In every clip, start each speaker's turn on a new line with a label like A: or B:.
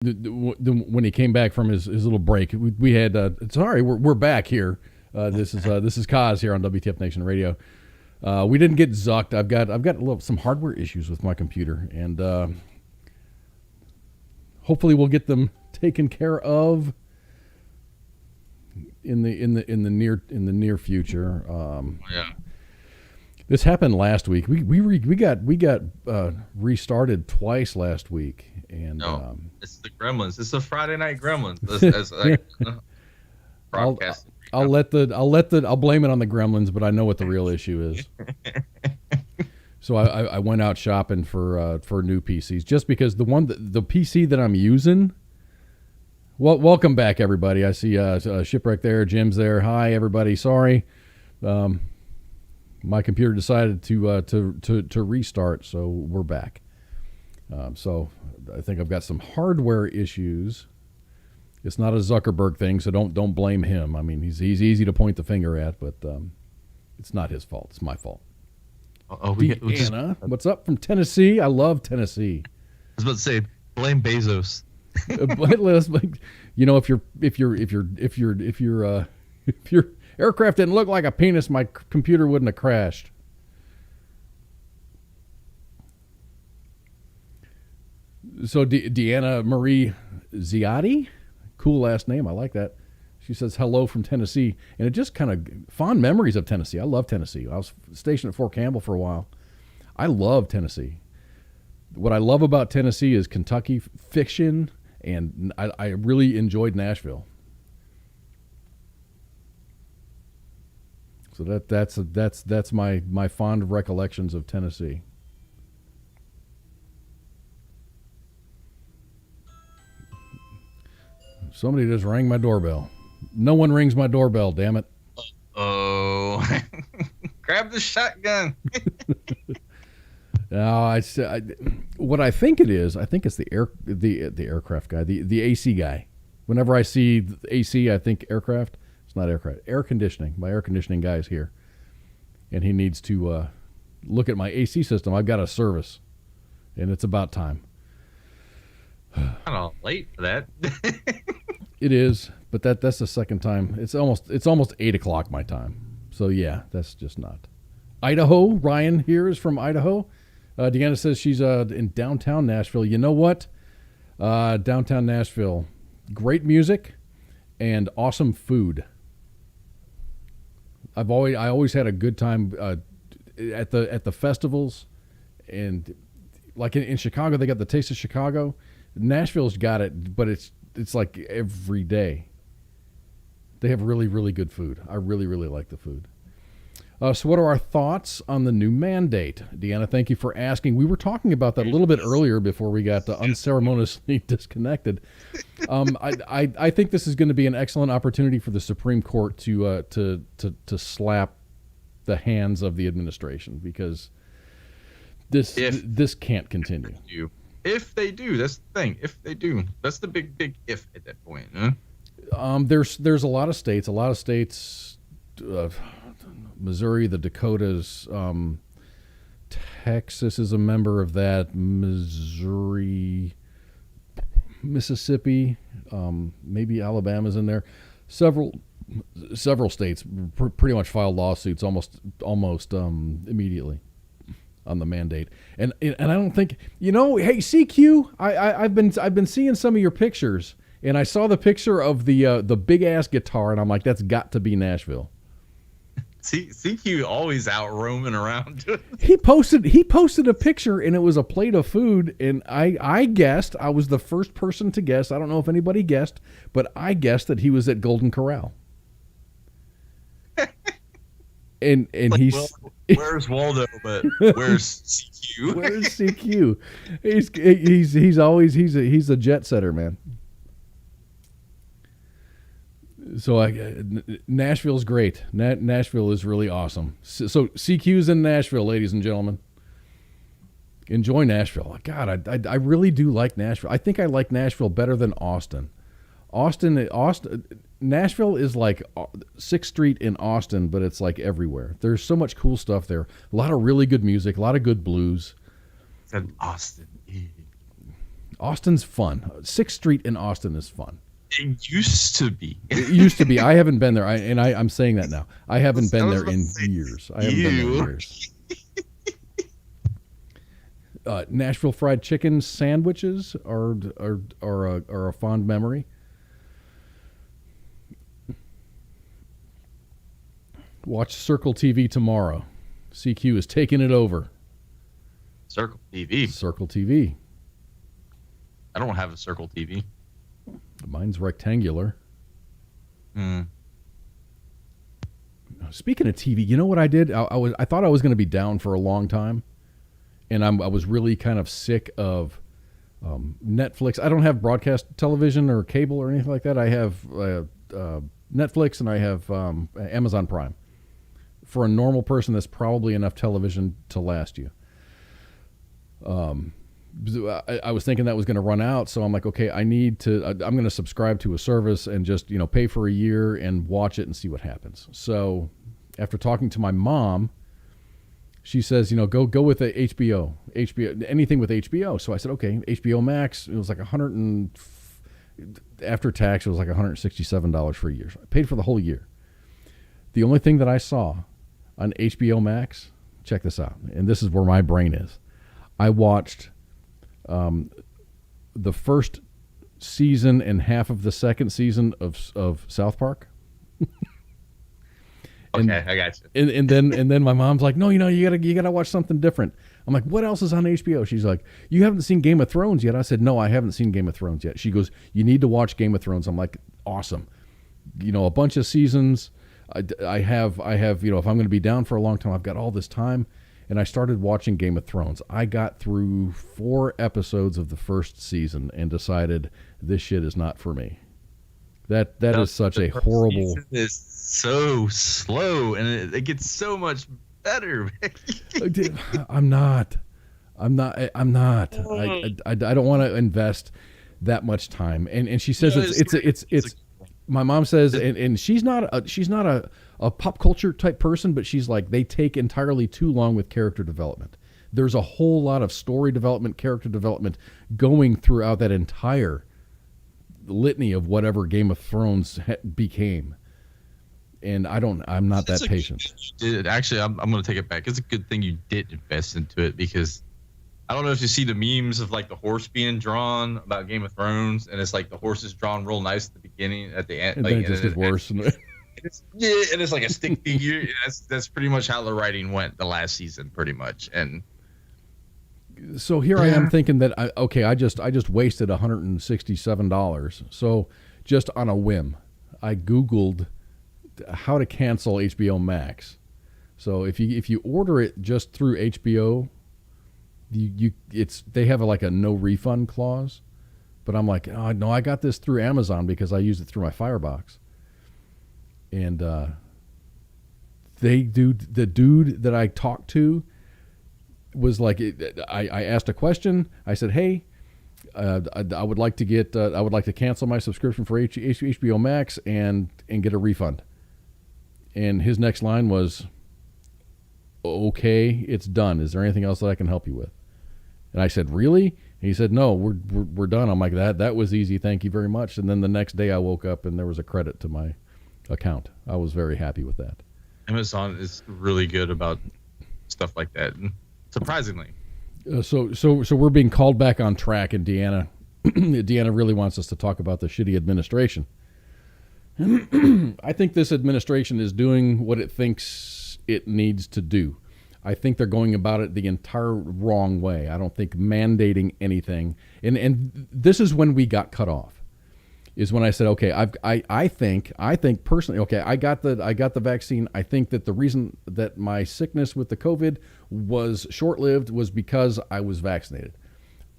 A: when he came back from his little break, we had sorry, we're back here. This is Koz here on WTF Nation Radio. We didn't get zucked. I've got some hardware issues with my computer, and hopefully we'll get them taken care of in the near future.
B: Yeah.
A: This happened last week. We got restarted twice last week, and
B: it's the Gremlins. It's the Friday Night Gremlins.
A: I'll blame it on the Gremlins, but I know what the real issue is. So I went out shopping for new PCs just because the PC that I'm using. Well, welcome back, everybody. I see Shipwreck there, Jim's there. Hi, everybody. Sorry. My computer decided to restart, so we're back. So I think I've got some hardware issues. It's not a Zuckerberg thing, so don't blame him. I mean, he's easy to point the finger at, but it's not his fault. It's my fault. Deanna, what's up from Tennessee? I love Tennessee.
B: I was about to say, blame Bezos.
A: You know, if your aircraft didn't look like a penis, my computer wouldn't have crashed. So Deanna Marie Ziotti, cool last name. I like that. She says hello from Tennessee, and it just kind of fond memories of Tennessee. I love Tennessee. I was stationed at Fort Campbell for a while. I love Tennessee. What I love about Tennessee is Kentucky fiction, and I really enjoyed Nashville. So that's my fond recollections of Tennessee. Somebody just rang my doorbell. No one rings my doorbell, damn it.
B: Oh. Grab the shotgun.
A: No, what I think it is, I think it's the aircraft guy, the AC guy. Whenever I see AC, I think aircraft. It's not aircraft. Air conditioning. My air conditioning guy is here, and he needs to look at my AC system. I've got a service, and it's about time.
B: Kind of late for that.
A: It is, but that's the second time. It's almost 8:00 my time. So yeah, that's just not. Idaho. Ryan here is from Idaho. Deanna says she's in downtown Nashville. You know what? Downtown Nashville, great music and awesome food. I always had a good time at the festivals, and like in Chicago, they got the Taste of Chicago. Nashville's got it, but it's like every day. They have really, really good food. I really, really like the food. So what are our thoughts on the new mandate? Deanna, thank you for asking. We were talking about that a little bit earlier before we got unceremoniously disconnected. I think this is going to be an excellent opportunity for the Supreme Court to slap the hands of the administration, because this can't continue.
B: If they do, that's the thing. If they do, that's the big if at that point. Huh?
A: There's a lot of states, Missouri, the Dakotas, Texas is a member of that, Missouri, Mississippi, maybe Alabama's in there. Several states pretty much filed lawsuits almost immediately on the mandate, and I don't think, hey, CQ, I've been seeing some of your pictures, and I saw the picture of the big ass guitar, and I'm like, that's got to be Nashville.
B: CQ always out roaming around.
A: He posted a picture, and it was a plate of food, and I guessed. I was the first person to guess. I don't know if anybody guessed, but I guessed that he was at Golden Corral. And
B: like,
A: he's
B: where's Waldo, but where's CQ?
A: Where's CQ? He's a jet setter, man. So Nashville's great. Nashville is really awesome. So CQ's in Nashville, ladies and gentlemen. Enjoy Nashville. God, I really do like Nashville. I think I like Nashville better than Austin. Nashville is like 6th Street in Austin, but it's like everywhere. There's so much cool stuff there. A lot of really good music, a lot of good blues.
B: And Austin.
A: Austin's fun. 6th Street in Austin is fun.
B: It used to be.
A: It used to be. I haven't been there, I'm saying that now. I haven't been there in years. I haven't been there in years. Nashville fried chicken sandwiches are a fond memory. Watch Circle TV tomorrow. CQ is taking it over.
B: Circle TV.
A: Circle TV.
B: I don't have a Circle TV.
A: Mine's rectangular.
B: Hmm.
A: Speaking of TV, you know what I did? I thought I was going to be down for a long time, and I was really kind of sick of Netflix. I don't have broadcast television or cable or anything like that. I have Netflix and I have Amazon Prime. For a normal person, that's probably enough television to last you. I was thinking that was going to run out, so I'm like, okay, I'm going to subscribe to a service and just, pay for a year and watch it and see what happens. So after talking to my mom, she says, go with the HBO, anything with HBO. So I said, okay, HBO Max. It was like after tax, it was like $167 for a year. So I paid for the whole year. The only thing that I saw on HBO Max, check this out, and this is where my brain is. I watched the first season and half of the second season of South Park.
B: Okay, I got you.
A: And then my mom's like, no, you gotta watch something different. I'm like, what else is on HBO? She's like, you haven't seen Game of Thrones yet. I said, no, I haven't seen Game of Thrones yet. She goes, you need to watch Game of Thrones. I'm like, awesome. A bunch of seasons. I have, if I'm going to be down for a long time, I've got all this time. And I started watching Game of Thrones. I got through 4 episodes of the first season and decided this shit is not for me. That is such a horrible.
B: It's so slow, and it gets so much better.
A: I'm not. I don't want to invest that much time. And she says it's. My mom says, and she's not a pop culture type person, but she's like, they take entirely too long with character development. There's a whole lot of story development, character development going throughout that entire litany of whatever Game of Thrones became. And I'm not that patient.
B: Actually, I'm going to take it back. It's a good thing you did invest into it, because I don't know if you see the memes of like the horse being drawn about Game of Thrones, and it's like the horse is drawn real nice at the beginning, at the end,
A: and then it just gets worse.
B: And it's like a stick figure. That's pretty much how the writing went the last season, pretty much. And
A: so here I am thinking that I just wasted $167. So just on a whim, I Googled how to cancel HBO Max. So if you order it just through HBO, they have like a no refund clause. But I'm like, oh, no, I got this through Amazon because I used it through my Firebox. And the dude that I talked to was like, I asked a question. I said, hey, I would like to cancel my subscription for HBO Max and get a refund. And his next line was, okay, it's done. Is there anything else that I can help you with? And I said, really? And he said, no, we're done. I'm like, that was easy. Thank you very much. And then the next day I woke up and there was a credit to my account. I was very happy with that.
B: Amazon is really good about stuff like that, surprisingly.
A: So we're being called back on track, and Deanna really wants us to talk about the shitty administration. I think this administration is doing what it thinks it needs to do. I think they're going about it the entire wrong way. I don't think mandating anything, and this is when we got cut off, is when I said, okay, I think personally, okay, I got the vaccine. I think that the reason that my sickness with the COVID was short-lived was because I was vaccinated.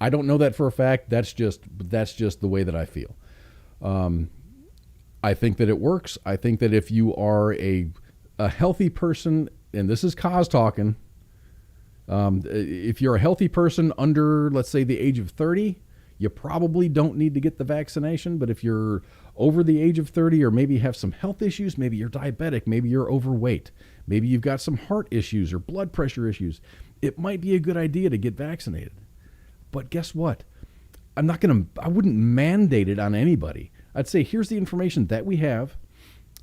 A: I don't know that for a fact. That's just the way that I feel. I think that it works. I think that if you are a healthy person, and this is Koz talking, if you're a healthy person under, let's say, the age of 30, you probably don't need to get the vaccination. But if you're over the age of 30, or maybe have some health issues, maybe you're diabetic, maybe you're overweight, maybe you've got some heart issues or blood pressure issues, it might be a good idea to get vaccinated. But guess what? I wouldn't mandate it on anybody. I'd say, here's the information that we have,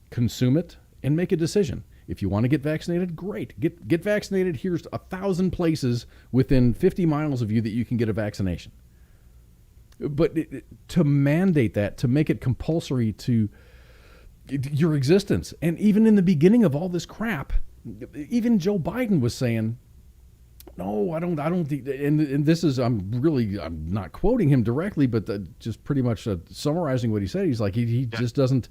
A: consume it, and make a decision. If you want to get vaccinated, great. Get vaccinated. Here's 1,000 places within 50 miles of you that you can get a vaccination. But to mandate that, to make it compulsory to your existence, and even in the beginning of all this crap, even Joe Biden was saying, no, I don't, and this is, I'm not quoting him directly, but just pretty much summarizing what he said. He's like, he just doesn't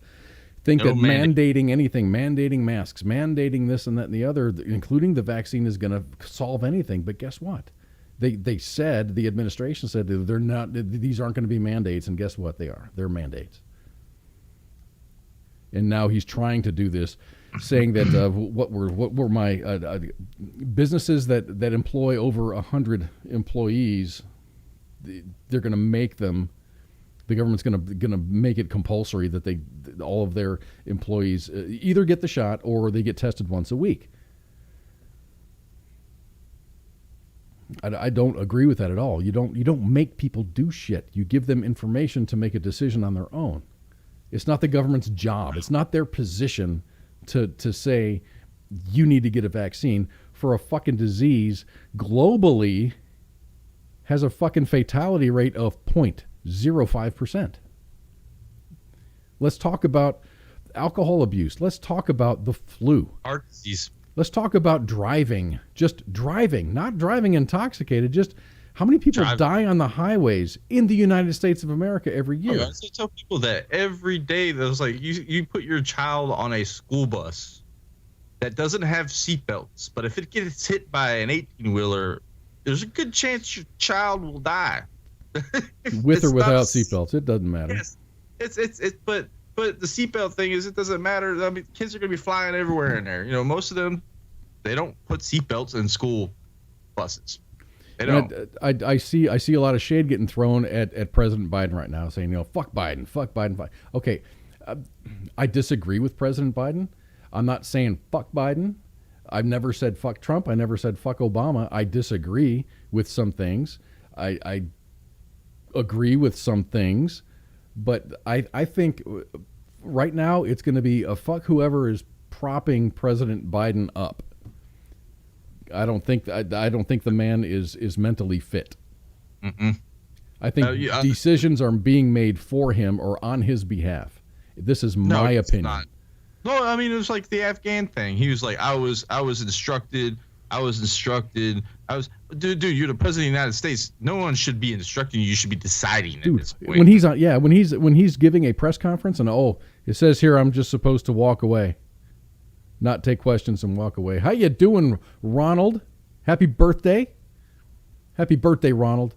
A: think that mandating anything, mandating masks, mandating this and that and the other, including the vaccine, is going to solve anything. But guess what? They said, the administration said they're not, these aren't going to be mandates, and guess what? They are. They're mandates. And now he's trying to do this, saying that what were my businesses that employ over 100 employees, they're going to make them. The government's going to make it compulsory that all of their employees either get the shot or they get tested once a week. I don't agree with that at all. You don't make people do shit. You give them information to make a decision on their own. It's not the government's job. It's not their position to say you need to get a vaccine for a fucking disease globally has a fucking fatality rate of 0.05%. Let's talk about alcohol abuse. Let's talk about the flu.
B: Heart disease.
A: Let's talk about driving. Just driving, not driving intoxicated. Just how many people die on the highways in the United States of America every year?
B: I tell people that every day. There's like you put your child on a school bus that doesn't have seatbelts, but if it gets hit by an 18-wheeler, there's a good chance your child will die.
A: With or without seatbelts, it doesn't matter.
B: Yes, but the seatbelt thing is, it doesn't matter. I mean, kids are going to be flying everywhere in there. You know, most of them, they don't put seatbelts in school buses. They don't.
A: I see a lot of shade getting thrown at President Biden right now, saying, fuck Biden, fuck Biden. Okay, I disagree with President Biden. I'm not saying fuck Biden. I've never said fuck Trump. I never said fuck Obama. I disagree with some things. I agree with some things. But I think right now it's going to be a fuck whoever is propping President Biden up. I don't think the man is mentally fit.
B: Mm-mm.
A: I think decisions are being made for him or on his behalf. This is my opinion.
B: Not. No, I mean, it was like the Afghan thing. He was like, I was instructed. Dude, you're the president of the United States. No one should be instructing you. You should be deciding at this point.
A: When he's giving a press conference and it says here I'm just supposed to walk away, not take questions and walk away. How you doing, Ronald? Happy birthday, Ronald.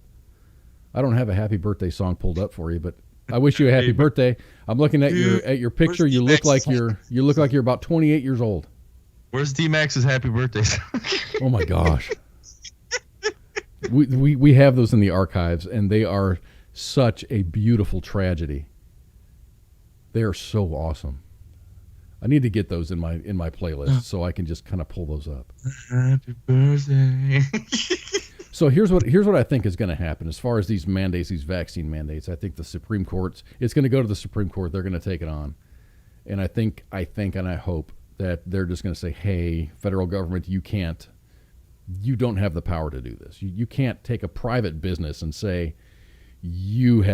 A: I don't have a happy birthday song pulled up for you, but I wish you a happy birthday. I'm looking at your picture. You look like you're about 28 years old.
B: Where's D-Max's happy birthday song?
A: Oh my gosh. We have those in the archives, and they are such a beautiful tragedy. They are so awesome. I need to get those in my playlist so I can just kind of pull those up.
B: Happy birthday.
A: So here's what I think is going to happen as far as these mandates, these vaccine mandates. I think the Supreme Court, it's going to go to the Supreme Court. They're going to take it on, and I think and I hope that they're just going to say, hey, federal government, you don't have the power to do this. You can't take a private business and say your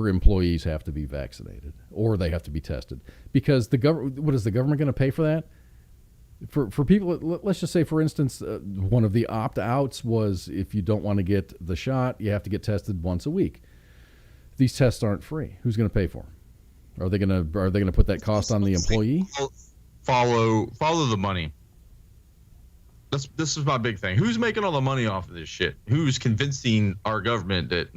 A: employees have to be vaccinated or they have to be tested, because what is the government going to pay for that? For people, let's just say, for instance, one of the opt-outs was if you don't want to get the shot, you have to get tested once a week. These tests aren't free. Who's going to pay for them? Are they going to put that cost on the employee?
B: Follow the money. This is my big thing. Who's making all the money off of this shit? Who's convincing our government that,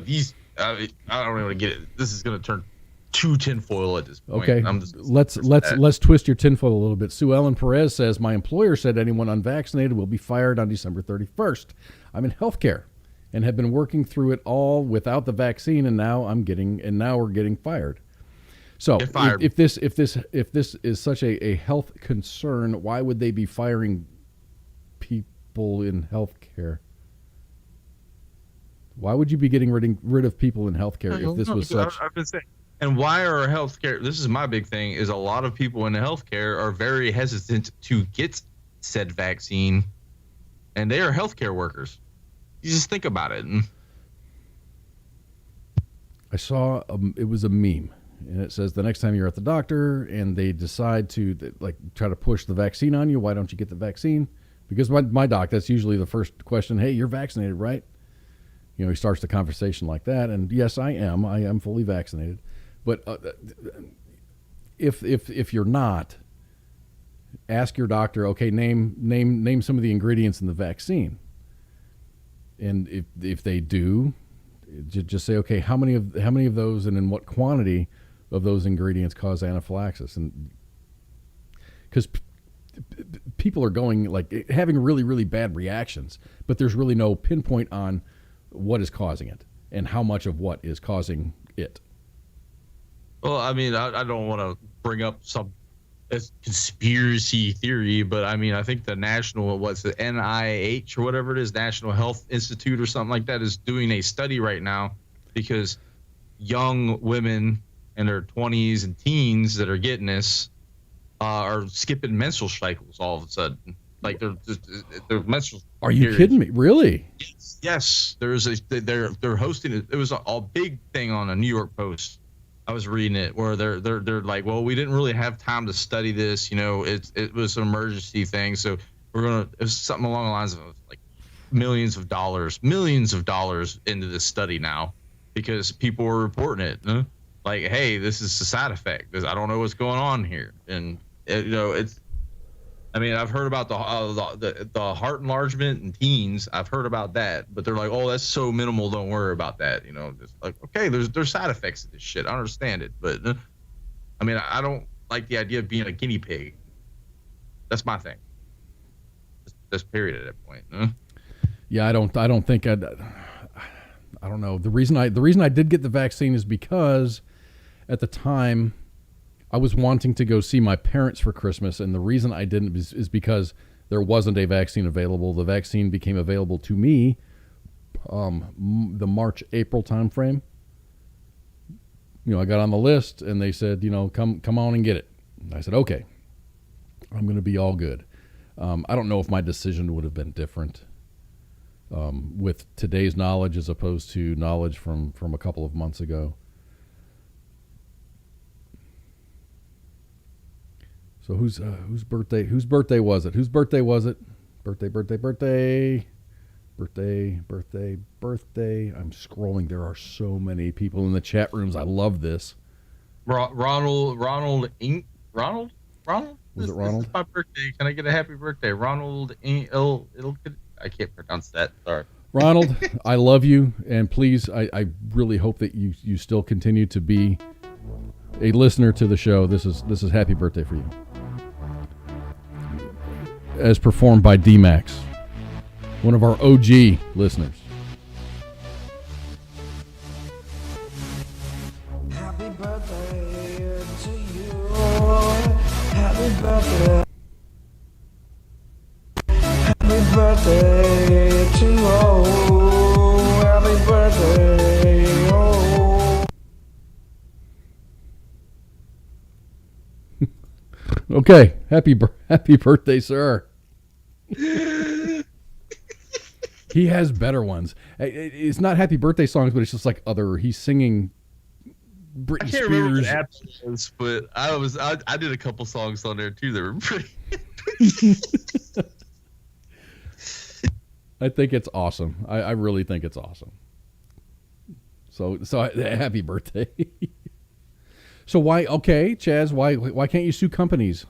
B: these? I don't really get it. This is going to turn too tinfoil at this point.
A: Okay, let's twist your tinfoil a little bit. Sue Ellen Perez says, my employer said anyone unvaccinated will be fired on December 31st. I'm in healthcare and have been working through it all without the vaccine, and now we're getting fired. So if this is such a health concern, why would they be firing people in healthcare? Why would you be getting rid of people in healthcare if this was such?
B: I've been saying. And why are healthcare? This is my big thing: is a lot of people in healthcare are very hesitant to get said vaccine, and they are healthcare workers. You just think about it.
A: I saw it was a meme, and it says the next time you're at the doctor and they decide to like try to push the vaccine on you, why don't you get the vaccine? Because my doc, that's usually the first question. Hey, you're vaccinated, right? You know, he starts the conversation like that, and yes, I am. I am fully vaccinated. But if you're not, ask your doctor. Okay, name some of the ingredients in the vaccine, and if they do, just say, okay, how many of those and in what quantity of those ingredients cause anaphylaxis? And because people are going like having really, really bad reactions, but there's really no pinpoint on what is causing it and how much of what is causing it.
B: Well, I mean, I don't want to bring up some conspiracy theory, but I mean, I think the what's the NIH or whatever it is, National Health Institute or something like that, is doing a study right now because young women in their 20s and teens that are getting this are skipping menstrual cycles all of a sudden. Like they're menstrual.
A: Are you kidding me? Really?
B: Yes. They're hosting it. It was a big thing on a New York Post. I was reading it where they're like, well, we didn't really have time to study this. You know, it was an emergency thing, so it was something along the lines of like millions of dollars into this study now because people were reporting it. Huh? Like, hey, this is a side effect. I don't know what's going on here, and it's. I mean, I've heard about the heart enlargement in teens. I've heard about that, but they're like, "Oh, that's so minimal. Don't worry about that." You know, just like, okay, there's side effects to this shit. I understand it, but I mean, I don't like the idea of being a guinea pig. That's my thing. That's period at that point. Huh?
A: Yeah, I don't think I don't know. The reason I did get the vaccine is because at the time I was wanting to go see my parents for Christmas, and the reason I didn't is because there wasn't a vaccine available. The vaccine became available to me the March-April timeframe. You know, I got on the list, and they said, come on and get it. And I said, okay, I'm going to be all good. I don't know if my decision would have been different with today's knowledge as opposed to knowledge from a couple of months ago. So whose birthday was it? Whose birthday was it? Birthday. I'm scrolling. There are so many people in the chat rooms. I love this.
B: Ronald. Was it Ronald?
A: This is
B: my birthday. Can I get a happy birthday? Ronald. I can't pronounce that. Sorry.
A: Ronald, I love you, and please, I really hope that you still continue to be a listener to the show. This is happy birthday for you. As performed by D-Max, one of our OG listeners.
C: Happy birthday to you. Happy birthday. Happy birthday to you. Happy birthday. Oh.
A: Okay, happy birthday, sir. He has better ones. It's not happy birthday songs, but it's just like he's singing Britney Spears.
B: Remember what the app was, but I did a couple songs on there too that were pretty.
A: I think it's awesome. I really think it's awesome. So happy birthday. So why, okay, Chaz, why can't you sue companies?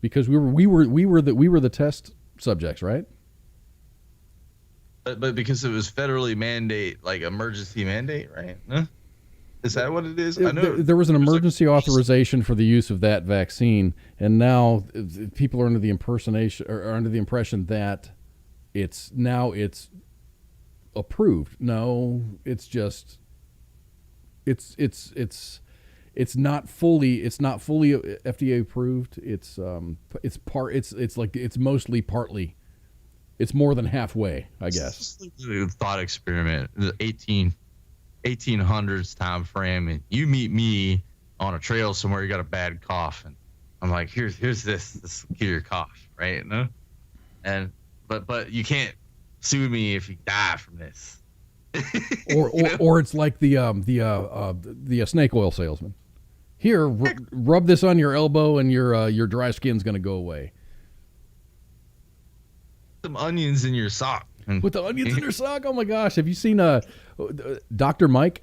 A: Because we were the test subjects, right?
B: But because it was federally emergency mandate, right? Huh? Is that what it is? I know
A: there was an emergency authorization for the use of that vaccine, and now people are under the impression that it's approved. No, it's just it's not fully FDA approved. It's mostly partly It's more than halfway, I
B: It's
A: guess.
B: just like a thought experiment. The 1800s time frame, and you meet me on a trail somewhere. You got a bad cough, and I'm like, here's this will cure your cough, right? No, and but you can't sue me if you die from this.
A: Or it's like the snake oil salesman. Here, rub this on your elbow, and your dry skin's going to go away.
B: Some onions in your sock.
A: With the onions in your sock. Oh my gosh! Have you seen Dr. Mike?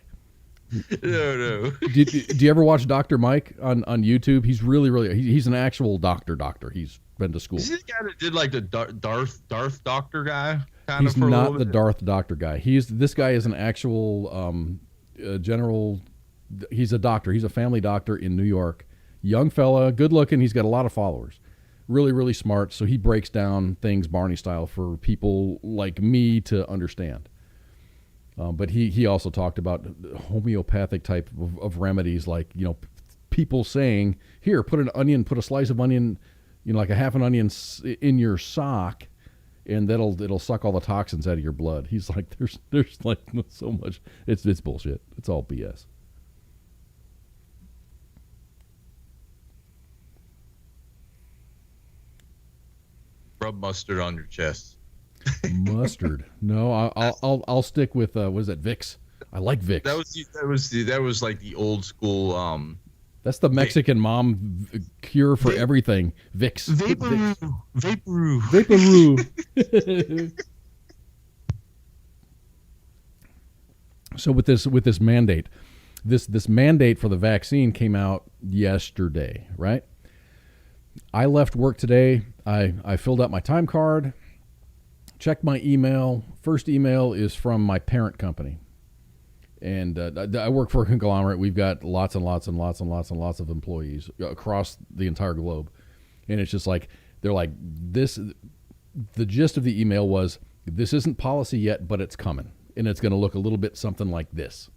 B: No.
A: Do you ever watch Dr. Mike on YouTube? He's really he's an actual doctor. He's been to school.
B: Is this the guy that did like the Darth Doctor guy? Kind
A: He's
B: of for
A: not the Darth Doctor guy. This guy is an actual general. He's a doctor. He's a family doctor in New York. Young fella, good looking. He's got a lot of followers. Really smart. So he breaks down things Barney style for people like me to understand. But he also talked about homeopathic type of remedies, like, you know, people saying, here, put a slice of onion, you know, like a half an onion in your sock, and it'll suck all the toxins out of your blood. He's like, there's like so much. It's bullshit. It's all BS.
B: Rub mustard on your chest.
A: Mustard? No, I'll stick with what is that? Vicks. I like Vicks.
B: That was like the old school.
A: That's the Mexican mom cure for everything. Vicks.
B: Vaporoo.
A: Vaporoo. So with this mandate, this mandate for the vaccine came out yesterday, right? I left work today. I filled out my time card, checked my email. First email is from my parent company. And I work for a conglomerate. We've got lots and lots of employees across the entire globe. And it's just like, they're like, this, the gist of the email was, this isn't policy yet, but it's coming. And it's going to look a little bit something like this.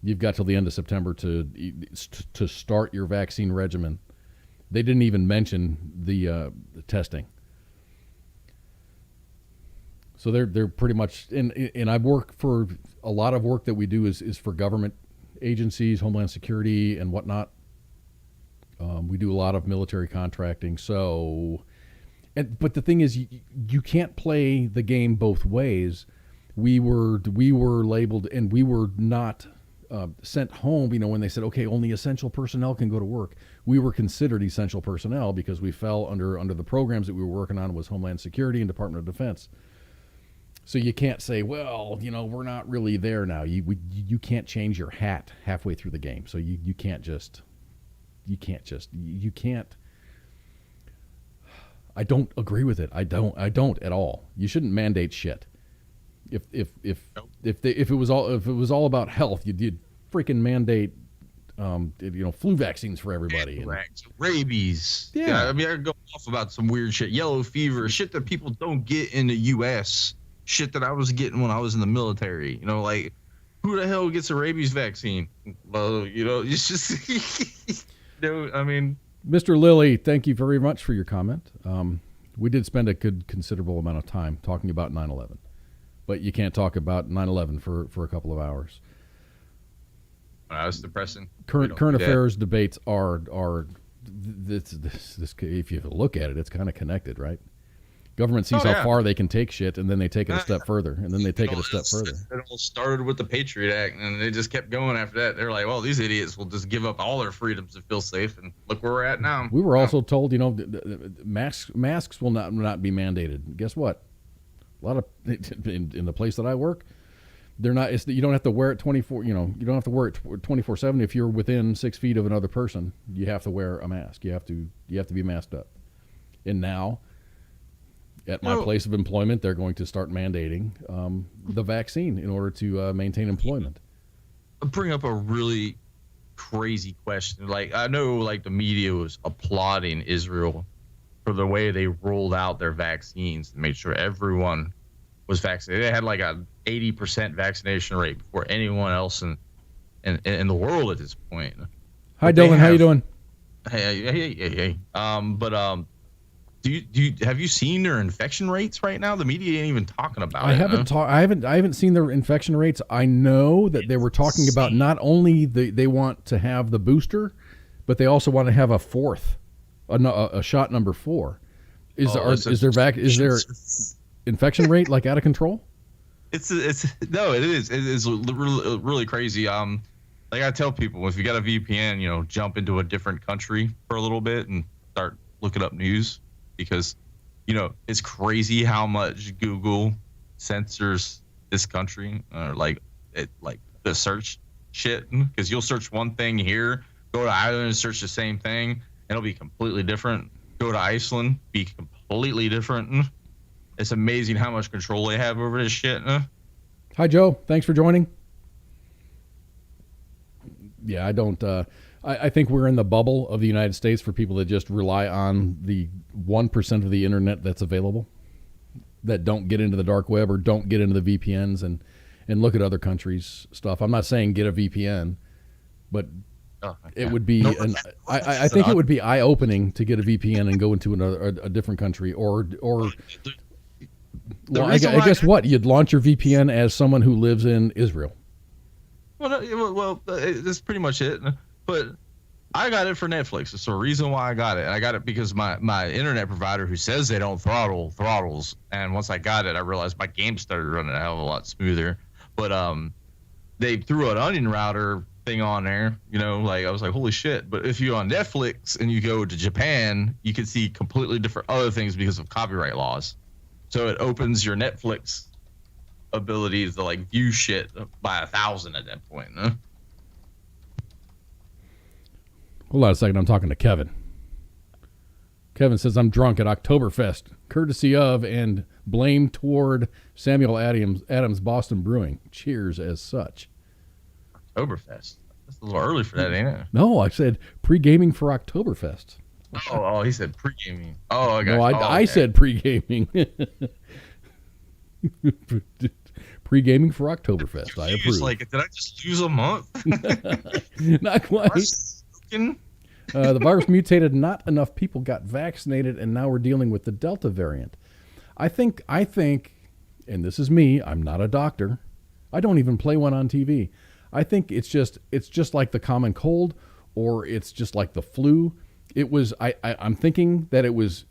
A: You've got till the end of September to start your vaccine regimen. They didn't even mention the testing. So they're pretty much, and I work for, a lot of work that we do is for government agencies, Homeland Security and whatnot. We do a lot of military contracting. So, but the thing is, you can't play the game both ways. We were labeled, and we were not sent home. You know, when they said, okay, only essential personnel can go to work, we were considered essential personnel because we fell under the programs that we were working on was Homeland Security and Department of Defense. So you can't say, well, you know, we're not really there now. You can't change your hat halfway through the game. So you can't. I don't agree with it. I don't at all. You shouldn't mandate shit. If it was all about health, you'd freaking mandate flu vaccines for everybody.
B: Rabies. Yeah, I mean, I could go off about some weird shit, yellow fever, shit that people don't get in the U.S. Shit that I was getting when I was in the military. You know, like, who the hell gets a rabies vaccine? Well, you know, it's just, you know, I mean.
A: Mr. Lilly, thank you very much for your comment. We did spend a good considerable amount of time talking about 9/11, but you can't talk about 9/11 for a couple of hours.
B: That's depressing.
A: Current affairs debates are this. If you look at it, it's kind of connected, right? Government sees how far they can take shit, and then they take it a step further, and then they take it a step further.
B: It all started with the Patriot Act, and they just kept going after that. They're like, well, these idiots will just give up all their freedoms to feel safe, and look where we're at now.
A: We were also told, you know, masks will not be mandated. Guess what? A lot of in the place that I work, they're not. You don't have to wear it 24. You know, you don't have to wear it 24/7. If you're within 6 feet of another person, you have to wear a mask. You have to be masked up. And now, at my place of employment, they're going to start mandating the vaccine in order to maintain employment.
B: I'll bring up a really crazy question. Like, I know, like, the media was applauding Israel for the way they rolled out their vaccines and made sure everyone was vaccinated. They had like a 80% vaccination rate before anyone else in the world at this point.
A: Hi, Dylan. How you doing?
B: Hey. Have you seen their infection rates right now? The media ain't even talking about
A: I
B: it.
A: haven't I haven't seen their infection rates. I know that they were talking about not only they want to have the booster, but they also want to have a fourth, a shot number 4. Is there infection rate like out of control?
B: It is. It is really, really crazy. Like I tell people, if you got a VPN, jump into a different country for a little bit and start looking up news, because it's crazy how much Google censors this country, like the search shit, because you'll search one thing here, go to Ireland and search the same thing, and it'll be completely different. Go to Iceland, be completely different. It's amazing how much control they have over this shit.
A: Hi, Joe. Thanks for joining. Yeah, I don't. I think we're in the bubble of the United States for people that just rely on the 1% of the internet that's available, that don't get into the dark web or don't get into the VPNs and look at other countries' stuff. I'm not saying get a VPN, but it would be I think it would be eye-opening to get a VPN and go into a different country or well, I guess what? You'd launch your VPN as someone who lives in Israel.
B: Well, that's pretty much it. But I got it for Netflix. It's the reason why I got it. And I got it because my internet provider, who says they don't throttles. And once I got it, I realized my game started running a hell of a lot smoother. But they threw an onion router thing on there. I was like, holy shit. But if you're on Netflix and you go to Japan, you can see completely different other things because of copyright laws. So it opens your Netflix ability to view shit by 1,000 at that point. Huh?
A: Hold on a second. I'm talking to Kevin. Kevin says, I'm drunk at Oktoberfest, courtesy of and blame toward Samuel Adams Boston Brewing. Cheers as such.
B: Oktoberfest. That's a little early for that, ain't it?
A: No, I said pre-gaming for Oktoberfest.
B: Oh, he said pre-gaming. Oh, I got
A: no,
B: you.
A: I said pre-gaming. Pre-gaming for Oktoberfest. I approve.
B: Did I just lose a month?
A: Not quite. The virus mutated. Not enough people got vaccinated, and now we're dealing with the Delta variant. I think, and this is me. I'm not a doctor. I don't even play one on TV. I think it's just like the common cold, or it's just like the flu. It was. I'm thinking that it was.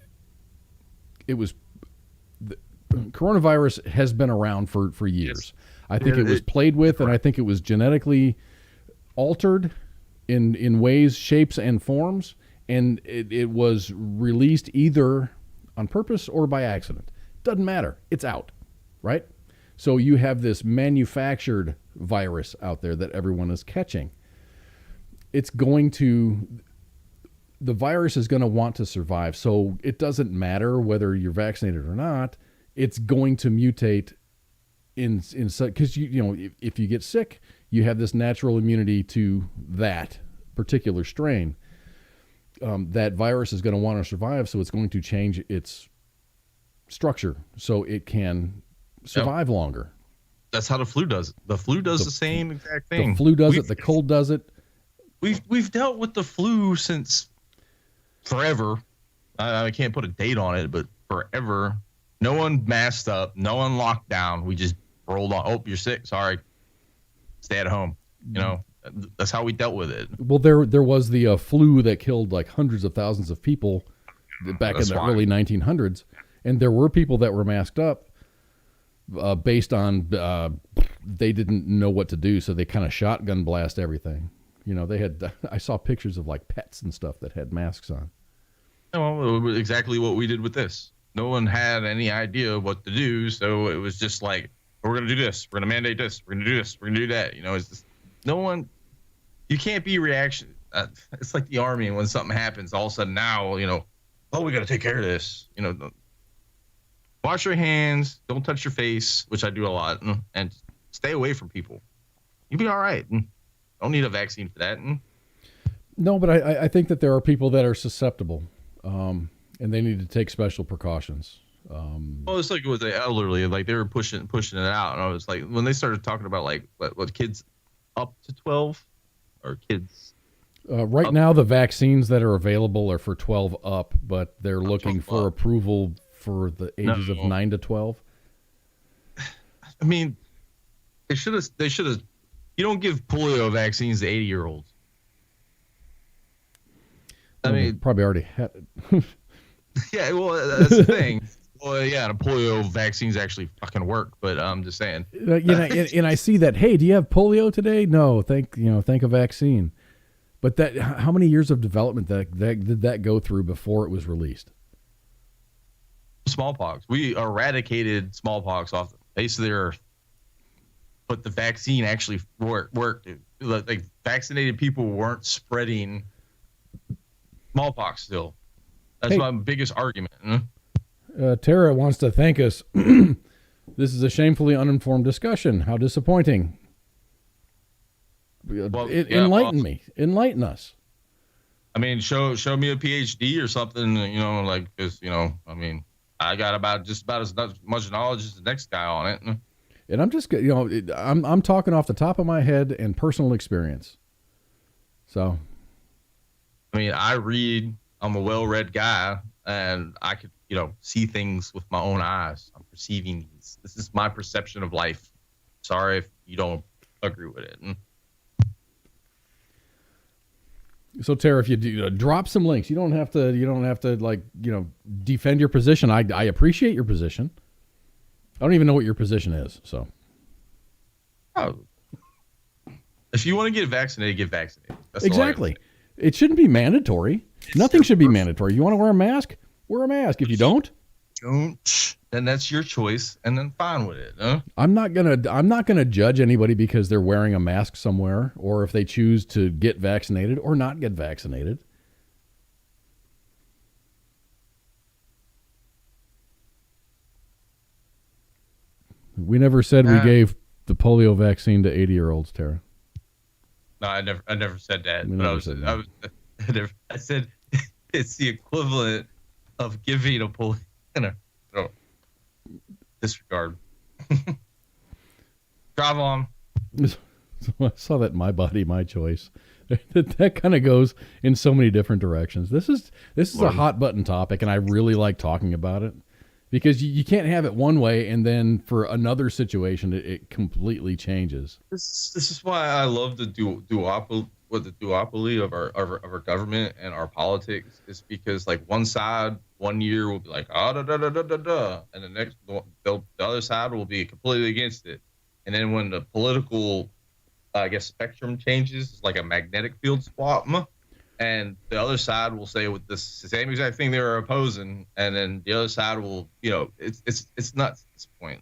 A: Coronavirus has been around for years. Yes. I think it was played with, and I think it was genetically altered in ways, shapes, and forms, and it was released either on purpose or by accident. Doesn't matter. It's out, right? So you have this manufactured virus out there that everyone is catching. The virus is going to want to survive, so it doesn't matter whether you're vaccinated or not. It's going to mutate in because if you get sick, you have this natural immunity to that particular strain. That virus is going to want to survive, so it's going to change its structure so it can survive longer.
B: That's how the flu does it. The flu does the same exact thing.
A: The flu does it. The cold does it.
B: We've dealt with the flu since forever. I can't put a date on it, but forever. No one masked up. No one locked down. We just rolled on. Oh, you're sick. Sorry. Stay at home. That's how we dealt with it.
A: Well, there was the flu that killed hundreds of thousands of people back in the early 1900s. And there were people that were masked up based on they didn't know what to do. So they kind of shotgun blast everything. They had, I saw pictures of pets and stuff that had masks on.
B: Well, exactly what we did with this. No one had any idea what to do, so it was just we're going to do this, we're going to mandate this, we're going to do this, we're going to do that. It's just no one. You can't be reaction. It's like the army when something happens, all of a sudden now, we got to take care of this. Wash your hands, don't touch your face, which I do a lot, and stay away from people. You'll be all right. Don't need a vaccine for that.
A: No, but I think that there are people that are susceptible. And they need to take special precautions.
B: Well, it's like with the elderly, they were pushing it out, and I was when they started talking about what kids up to 12 or kids
A: Right now, the vaccines that are available are for 12 up, but they're looking for approval for the ages of 9 to 12.
B: I mean, they should have. You don't give polio vaccines to 80-year-olds. I mean,
A: probably already had it.
B: Yeah, well, that's the thing. Well, yeah, the polio vaccines actually fucking work, but I'm just saying.
A: And I see that. Hey, do you have polio today? No, thank a vaccine. But how many years of development that did that go through before it was released?
B: Smallpox. We eradicated smallpox off the face of the earth, but the vaccine actually worked. Like vaccinated people weren't spreading smallpox still. That's my biggest argument.
A: Tara wants to thank us. This is a shamefully uninformed discussion. How disappointing. Enlighten us.
B: I mean, show me a PhD or something, because, I mean, I got just about as much knowledge as the next guy on it.
A: And I'm just, I'm talking off the top of my head and personal experience. So,
B: I mean, I'm a well-read guy, and I could, see things with my own eyes. I'm perceiving these. This is my perception of life. Sorry if you don't agree with it.
A: So Tara, if you do, drop some links, you don't have to defend your position. I appreciate your position. I don't even know what your position is. So,
B: if you want to get vaccinated, get vaccinated. That's
A: exactly. It shouldn't be mandatory. Nothing should be mandatory. You want to wear a mask? Wear a mask. If you don't,
B: then that's your choice, and then fine with it. Huh?
A: I'm not gonna judge anybody because they're wearing a mask somewhere, or if they choose to get vaccinated or not get vaccinated. We never said we gave the polio vaccine to 80-year-olds, Tara.
B: No, I never said that. But I said it's the equivalent of giving a polio. Disregard. Drive on.
A: I saw that My Body, My Choice. That kind of goes in so many different directions. This is a hot button topic, and I really like talking about it because you can't have it one way and then for another situation it completely changes.
B: This is why I love the duopoly of our government and our politics, is because like one side one year will be like da da da da da, and the other side will be completely against it, and then when the political spectrum changes, it's like a magnetic field swap, and the other side will say with the same exact thing they were opposing, and then the other side will it's nuts at this point.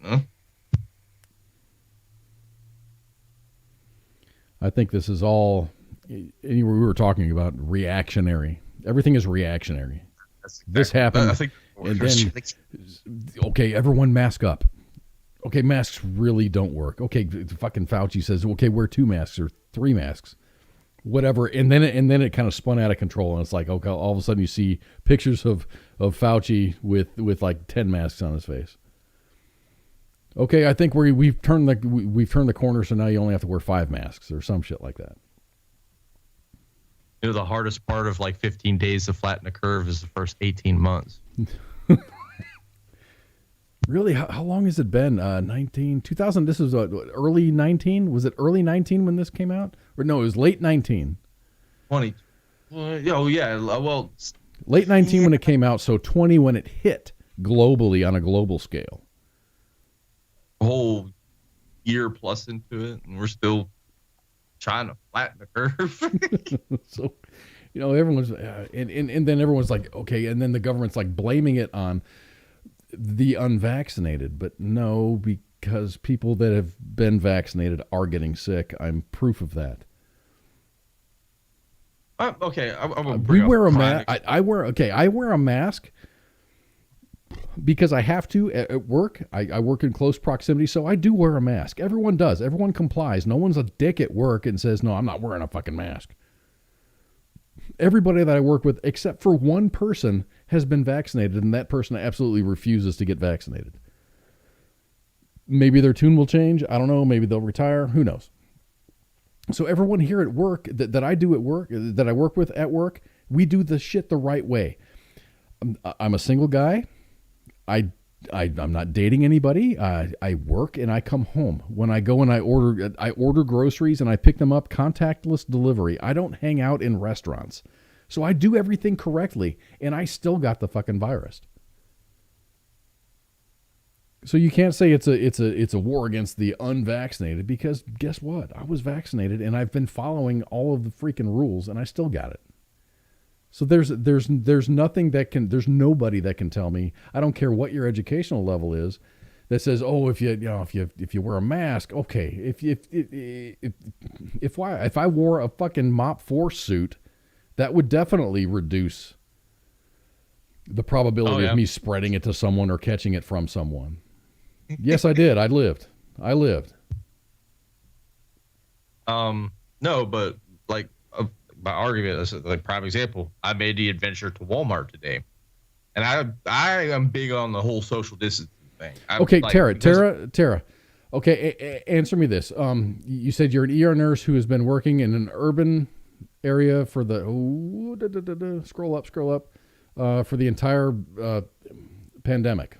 A: I think this is all. We were talking about reactionary. Everything is reactionary. This happened, and then okay, everyone mask up. Okay, masks really don't work. Okay, fucking Fauci says, okay, wear 2 masks or 3 masks, whatever. And then it kind of spun out of control, and it's like, okay, all of a sudden you see pictures of Fauci with like 10 masks on his face. Okay, I think we've turned the corner, so now you only have to wear 5 masks or some shit like that.
B: The hardest part of like 15 days to flatten the curve is the first 18 months.
A: Really? How long has it been? 2000, this was early 19? Was it early 19 when this came out? Or no, it was late 19.
B: 20. Well.
A: Late 19 when it came out, so 20 when it hit globally on a global scale.
B: A whole year plus into it, and we're still trying to flatten the curve.
A: So, everyone's, and then everyone's like, okay, and then the government's like blaming it on the unvaccinated, but no, because people that have been vaccinated are getting sick. I'm proof of that.
B: Okay,
A: we wear a mask. I wear a mask because I have to at work. I work in close proximity, so I do wear a mask. Everyone does. Everyone complies. No one's a dick at work and says, no, I'm not wearing a fucking mask. Everybody that I work with, except for one person, has been vaccinated, and that person absolutely refuses to get vaccinated. Maybe their tune will change. I don't know. Maybe they'll retire. Who knows? So everyone here at work that I do at work, that I work with at work, we do the shit the right way. I'm a single guy. I'm not dating anybody. I work and I come home. When I go and I order groceries and I pick them up contactless delivery. I don't hang out in restaurants. So I do everything correctly, and I still got the fucking virus. So you can't say it's a war against the unvaccinated, because guess what? I was vaccinated and I've been following all of the freaking rules and I still got it. So there's nothing that can, there's nobody that can tell me, I don't care what your educational level is, that says, oh, if you wear a mask, okay. If I wore a fucking Mop 4 suit, that would definitely reduce the probability of me spreading it to someone or catching it from someone. Yes, I did. I lived.
B: No, but like my argument is like prime example. I made the adventure to Walmart today, and I am big on the whole social distancing thing.
A: Okay, like, Tara. Okay, answer me this. You said you're an ER nurse who has been working in an urban area for the scroll up for the entire pandemic.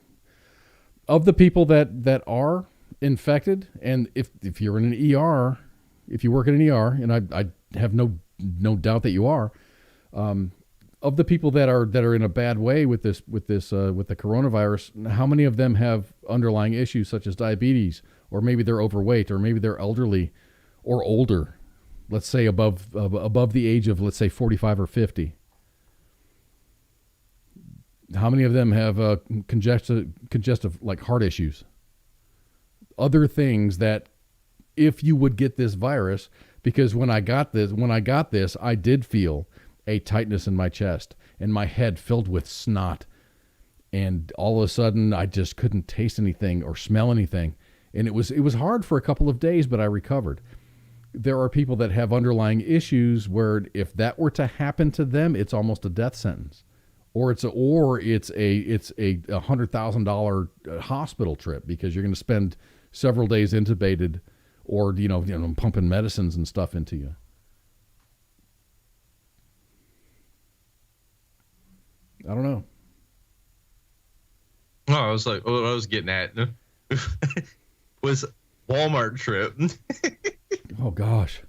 A: Of the people that are infected, and if you're in an ER, if you work in an ER, and I have no doubt that you are, of the people that are in a bad way with the coronavirus, how many of them have underlying issues such as diabetes, or maybe they're overweight, or maybe they're elderly or older, let's say above the age of, let's say, 45 or 50? How many of them have congestive like heart issues? Other things that, if you would get this virus, because when I got this, I did feel a tightness in my chest and my head filled with snot. And all of a sudden I just couldn't taste anything or smell anything. And it was hard for a couple of days, but I recovered. There are people that have underlying issues where if that were to happen to them, it's almost a death sentence. Or it's a $100,000 hospital trip, because you're going to spend several days intubated, or pumping medicines and stuff into you. I don't know.
B: No, I was like, what I was getting at was Walmart trip.
A: Oh gosh.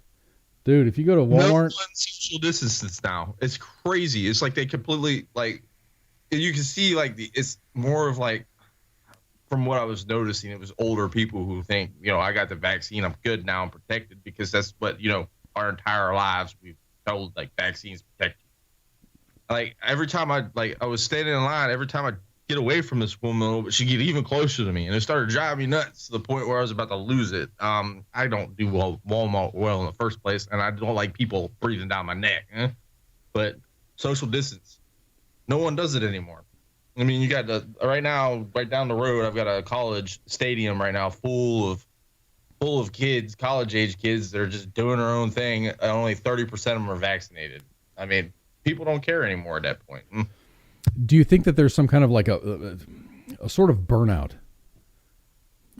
A: Dude, if you go to Walmart,
B: no one social distance now. It's crazy. It's like they completely, like, you can see like it's more of like, from what I was noticing, it was older people who think, I got the vaccine, I'm good now, I'm protected, because that's what, our entire lives we've told, like, vaccines protect you. Like every time I was standing in line, every time I get away from this woman, she'd get even closer to me, and it started driving me nuts to the point where I was about to lose it. I don't do Walmart well in the first place, and I don't like people breathing down my neck. But social distance, no one does it anymore. I mean, you got right now, right down the road, I've got a college stadium right now full of kids, college age kids that are just doing their own thing. And only 30% of them are vaccinated. I mean, people don't care anymore at that point.
A: Do you think that there's some kind of like a sort of burnout?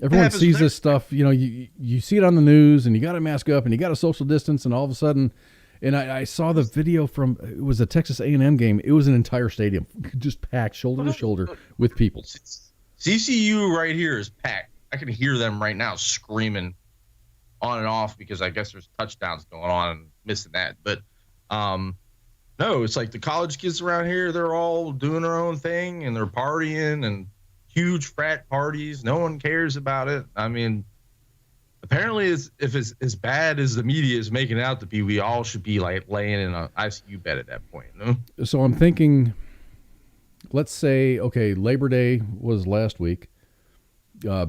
A: Everyone sees this stuff, you see it on the news, and you got to mask up and you got to social distance, and all of a sudden, and I saw the video from, it was a Texas A&M game. It was an entire stadium just packed shoulder to shoulder with people.
B: CCU right here is packed. I can hear them right now screaming on and off, because I guess there's touchdowns going on and missing that. But no, it's like the college kids around here, they're all doing their own thing, and they're partying, and huge frat parties. No one cares about it. I mean, apparently if it's as bad as the media is making it out to be, we all should be like laying in an ICU bed at that point.
A: So I'm thinking, let's say, okay, Labor Day was last week.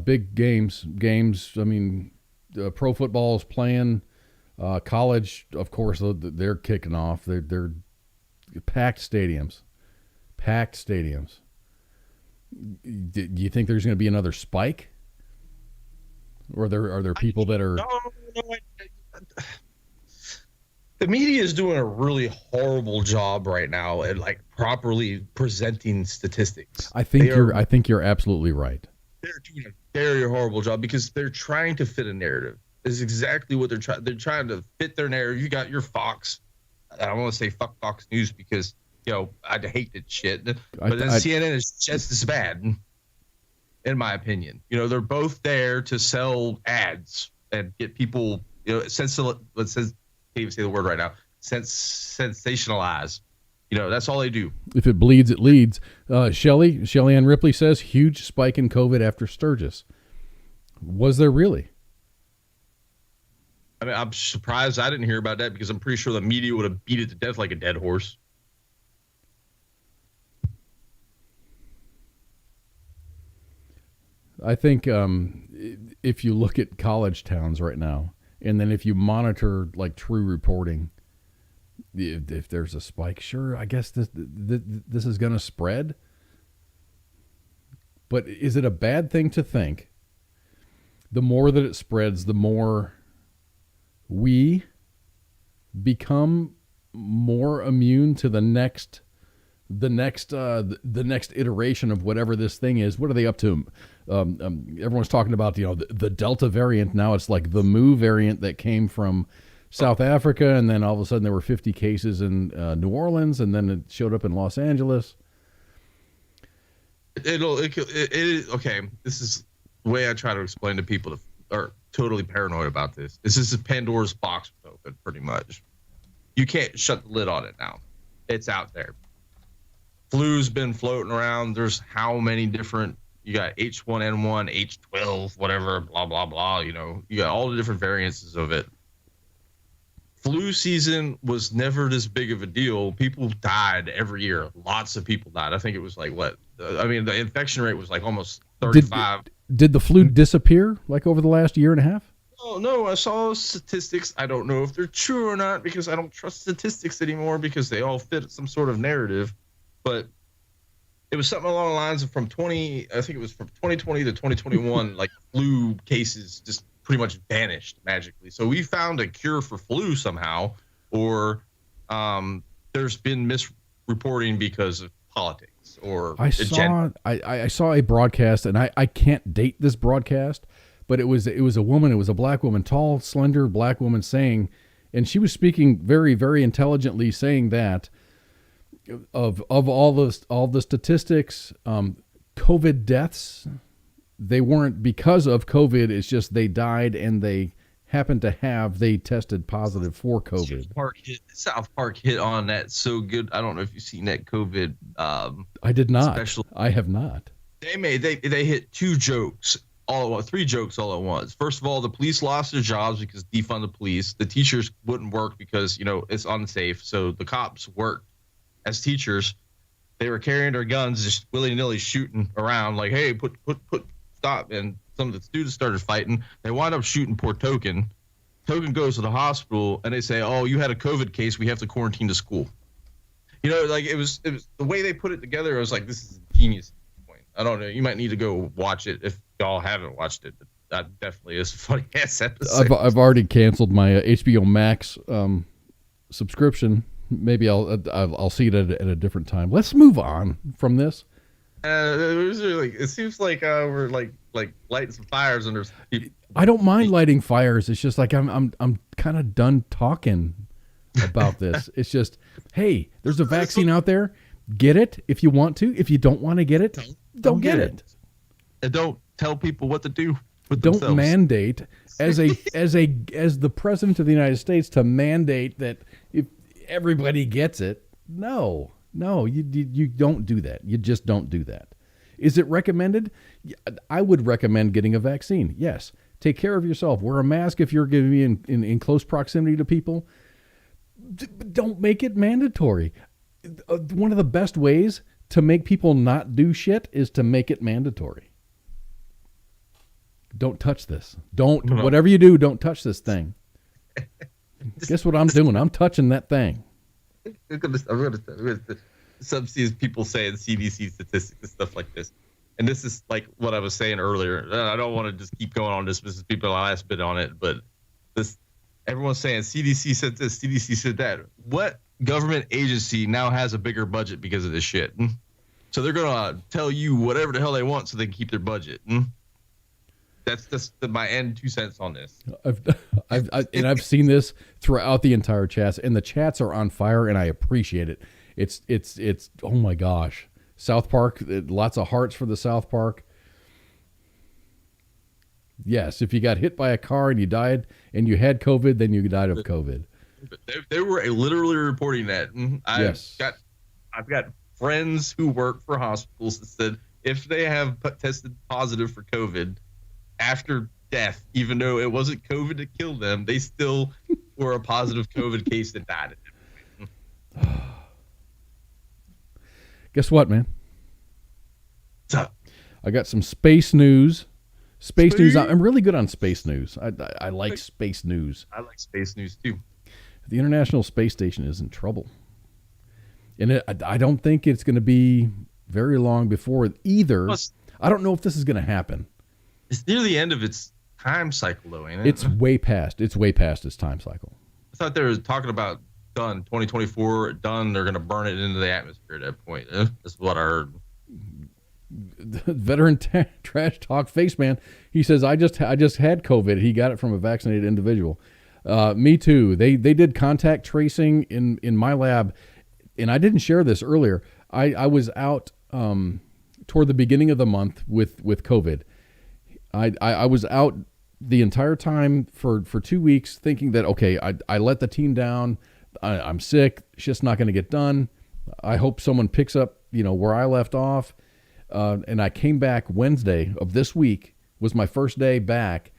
A: Big games. I mean, pro football is playing. College, of course, they're kicking off. They're packed stadiums. Do you think there's going to be another spike? Or are there people that are...
B: No. The media is doing a really horrible job right now at like properly presenting statistics.
A: I think you're absolutely right.
B: They're doing a very horrible job, because they're trying to fit a narrative. is exactly what they're trying. They're trying to fit their narrative. You got your Fox. I don't want to say fuck Fox News because I hate that shit. But then CNN is just as bad, in my opinion. They're both there to sell ads and get people. Let's can't even say the word right now. Sensationalize. That's all they do.
A: If it bleeds, it leads. Shelly Ann Ripley says huge spike in COVID after Sturgis. Was there really?
B: I mean, I'm surprised I didn't hear about that because I'm pretty sure the media would have beat it to death like a dead horse.
A: I think if you look at college towns right now, and then if you monitor like true reporting, if there's a spike, sure, I guess this is going to spread. But is it a bad thing to think the more that it spreads, the more we become more immune to the next iteration of whatever this thing is? What are they up to? Everyone's talking about the Delta variant. Now it's like the Mu variant that came from South Africa, and then all of a sudden there were 50 cases in New Orleans, and then it showed up in Los Angeles.
B: Okay. This is the way I try to explain to people that are totally paranoid about this. This is a Pandora's box open, pretty much. You can't shut the lid on it now. It's out there. Flu's been floating around. There's how many different, you got H1N1, H12, whatever, blah, blah, blah. You got all the different variances of it. Flu season was never this big of a deal. People died every year. Lots of people died. I think it was like the infection rate was like almost 35.
A: Did the flu disappear like over the last year and a half?
B: Oh, no, I saw statistics. I don't know if they're true or not because I don't trust statistics anymore because they all fit some sort of narrative. But it was something along the lines of from 2020 to 2021, like flu cases just pretty much vanished magically. So we found a cure for flu somehow, or there's been misreporting because of politics or agenda.
A: I saw a broadcast, and I can't date this broadcast, but it was a woman, it was a black woman, tall, slender black woman saying, and she was speaking very, very intelligently, saying that of all the statistics, COVID deaths, they weren't because of COVID. It's just they died and they tested positive for COVID.
B: South Park hit on that so good. I don't know if you've seen that COVID.
A: I did not.
B: Special.
A: I have not.
B: They hit three jokes all at once. First of all, the police lost their jobs because defund the police. The teachers wouldn't work because it's unsafe. So the cops worked as teachers. They were carrying their guns, just willy-nilly shooting around like, hey, put stop. And some of the students started fighting. They wound up shooting poor Token. Token goes to the hospital, and they say, oh, you had a COVID case. We have to quarantine the school. It was the way they put it together. I was like, this is a genius point. I don't know. You might need to go watch it if y'all haven't watched it. But that definitely is a funny-ass episode.
A: I've already canceled my HBO Max subscription. Maybe I'll see it at a different time. Let's move on from this.
B: It seems like we're like lighting some fires under people.
A: I don't mind lighting fires. It's just like I'm kind of done talking about this. It's just, hey, there's a vaccine out there. Get it if you want to. If you don't want to get it, don't get it.
B: And don't tell people what to do with
A: don't
B: themselves.
A: Mandate as the president of the United States to mandate that if everybody gets it. No, you don't do that. You just don't do that. Is it recommended? I would recommend getting a vaccine. Yes. Take care of yourself. Wear a mask if you're going to be in close proximity to people. Don't make it mandatory. One of the best ways to make people not do shit is to make it mandatory. Don't touch this. Whatever you do, don't touch this thing. Guess what I'm doing? I'm touching that thing.
B: I'm gonna some people saying CDC statistics and stuff like this, and this is like what I was saying earlier. I don't want to just keep going on this because people are last bit on it, but everyone's saying CDC said this, CDC said that. What government agency now has a bigger budget because of this shit? So they're gonna tell you whatever the hell they want so they can keep their budget. That's my end 2 cents on this.
A: I've seen this throughout the entire chats, and the chats are on fire, and I appreciate it. It's oh my gosh, South Park, lots of hearts for the South Park. Yes, if you got hit by a car and you died and you had COVID, then you died of COVID.
B: They were literally reporting that.
A: Yes.
B: I've got friends who work for hospitals that said if they have tested positive for COVID after death, even though it wasn't COVID that killed them, they still were a positive COVID case that died.
A: Guess what, man?
B: What's up?
A: I got some space news. Space news. I'm really good on space news. I like space news.
B: I like space news too.
A: The International Space Station is in trouble. And I don't think it's going to be very long before either.
B: Plus,
A: I don't know if this is going to happen.
B: It's near the end of its time cycle, though, ain't it?
A: It's way past its time cycle.
B: I thought they were talking about done 2024 done. They're going to burn it into the atmosphere at that point. That's what I heard.
A: Veteran trash talk face man. He says, I just had COVID. He got it from a vaccinated individual. Me too. They did contact tracing in my lab, and I didn't share this earlier. I was out toward the beginning of the month with COVID. I was out the entire time for 2 weeks thinking that, okay, I let the team down. I'm sick. Shit's not going to get done. I hope someone picks up, where I left off. And I came back Wednesday of this week, was my first day back,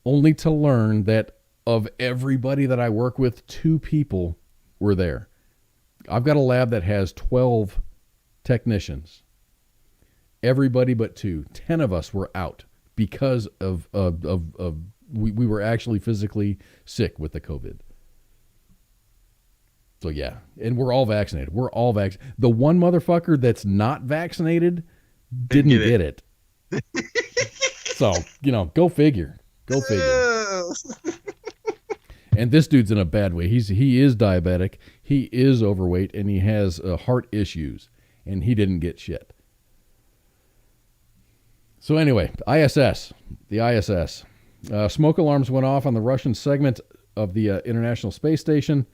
A: only to learn that of everybody that I work with, 2 people were there. I've got a lab that has 12 technicians. Everybody but 2. 10 of us were out because of we were actually physically sick with the COVID. So yeah, and we're all vaccinated. The one motherfucker that's not vaccinated didn't get it. So, go figure. Go figure. And this dude's in a bad way. He is diabetic, he is overweight, and he has heart issues, and he didn't get shit. So anyway, the ISS. Smoke alarms went off on the Russian segment of the International Space Station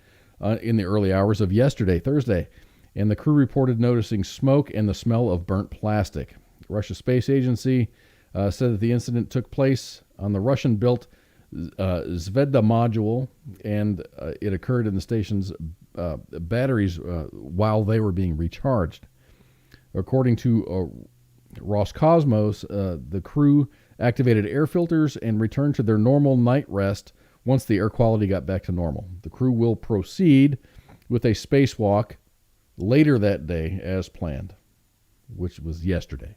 A: in the early hours of yesterday, Thursday, and the crew reported noticing smoke and the smell of burnt plastic. The Russia Space Agency said that the incident took place on the Russian-built Zvezda module, and it occurred in the station's batteries while they were being recharged. According to Roscosmos, the crew activated air filters and returned to their normal night rest once the air quality got back to normal. The crew will proceed with a spacewalk later that day as planned, which was yesterday.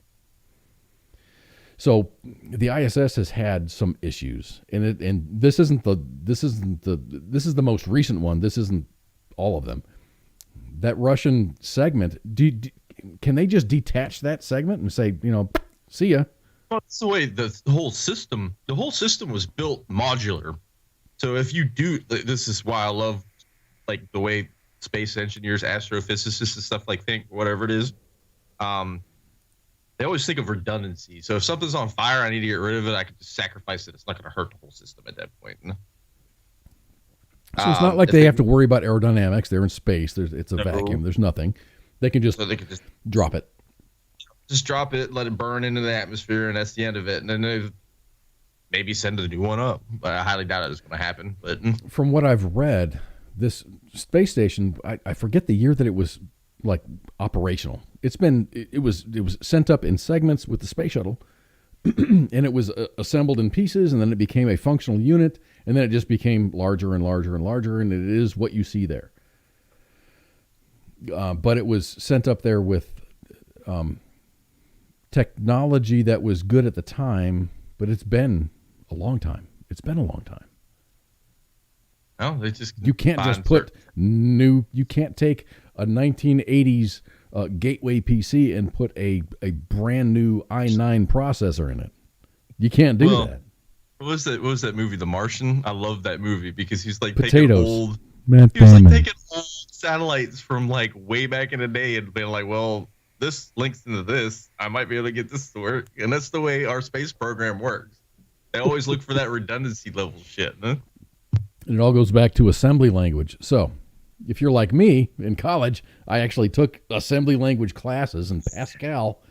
A: So the ISS has had some issues, and this is the most recent one. This isn't all of them. That Russian segment, can they just detach that segment and say, see ya?
B: Well, that's the way the whole system was built modular. So if you do, this is why I love like the way space engineers, astrophysicists, and stuff like think, whatever it is. They always think of redundancy. So if something's on fire, I need to get rid of it. I can just sacrifice it. It's not going to hurt the whole system at that point.
A: So it's not like they have to worry about aerodynamics. They're in space. It's a vacuum. There's nothing. They can just drop it.
B: Just drop it, let it burn into the atmosphere, and that's the end of it. And then they maybe send a new one up. But I highly doubt it's going to happen. But
A: from what I've read, this space station, I forget the year that it was like operational. It was sent up in segments with the space shuttle, and it was assembled in pieces, and then it became a functional unit, and then it just became larger and larger and larger, and it is what you see there. But it was sent up there with technology that was good at the time, but it's been a long time.
B: No, they just
A: you can't just put new. You can't take a 1980s Gateway PC and put a brand new i9 processor in it. You can't do that.
B: What was that movie, The Martian? I love that movie because he's like
A: taking
B: old satellites from like way back in the day and being like, well, this links into this. I might be able to get this to work, and that's the way our space program works. They always look for that redundancy level shit. Huh?
A: And it all goes back to assembly language. So if you're like me in college, I actually took assembly language classes in Pascal.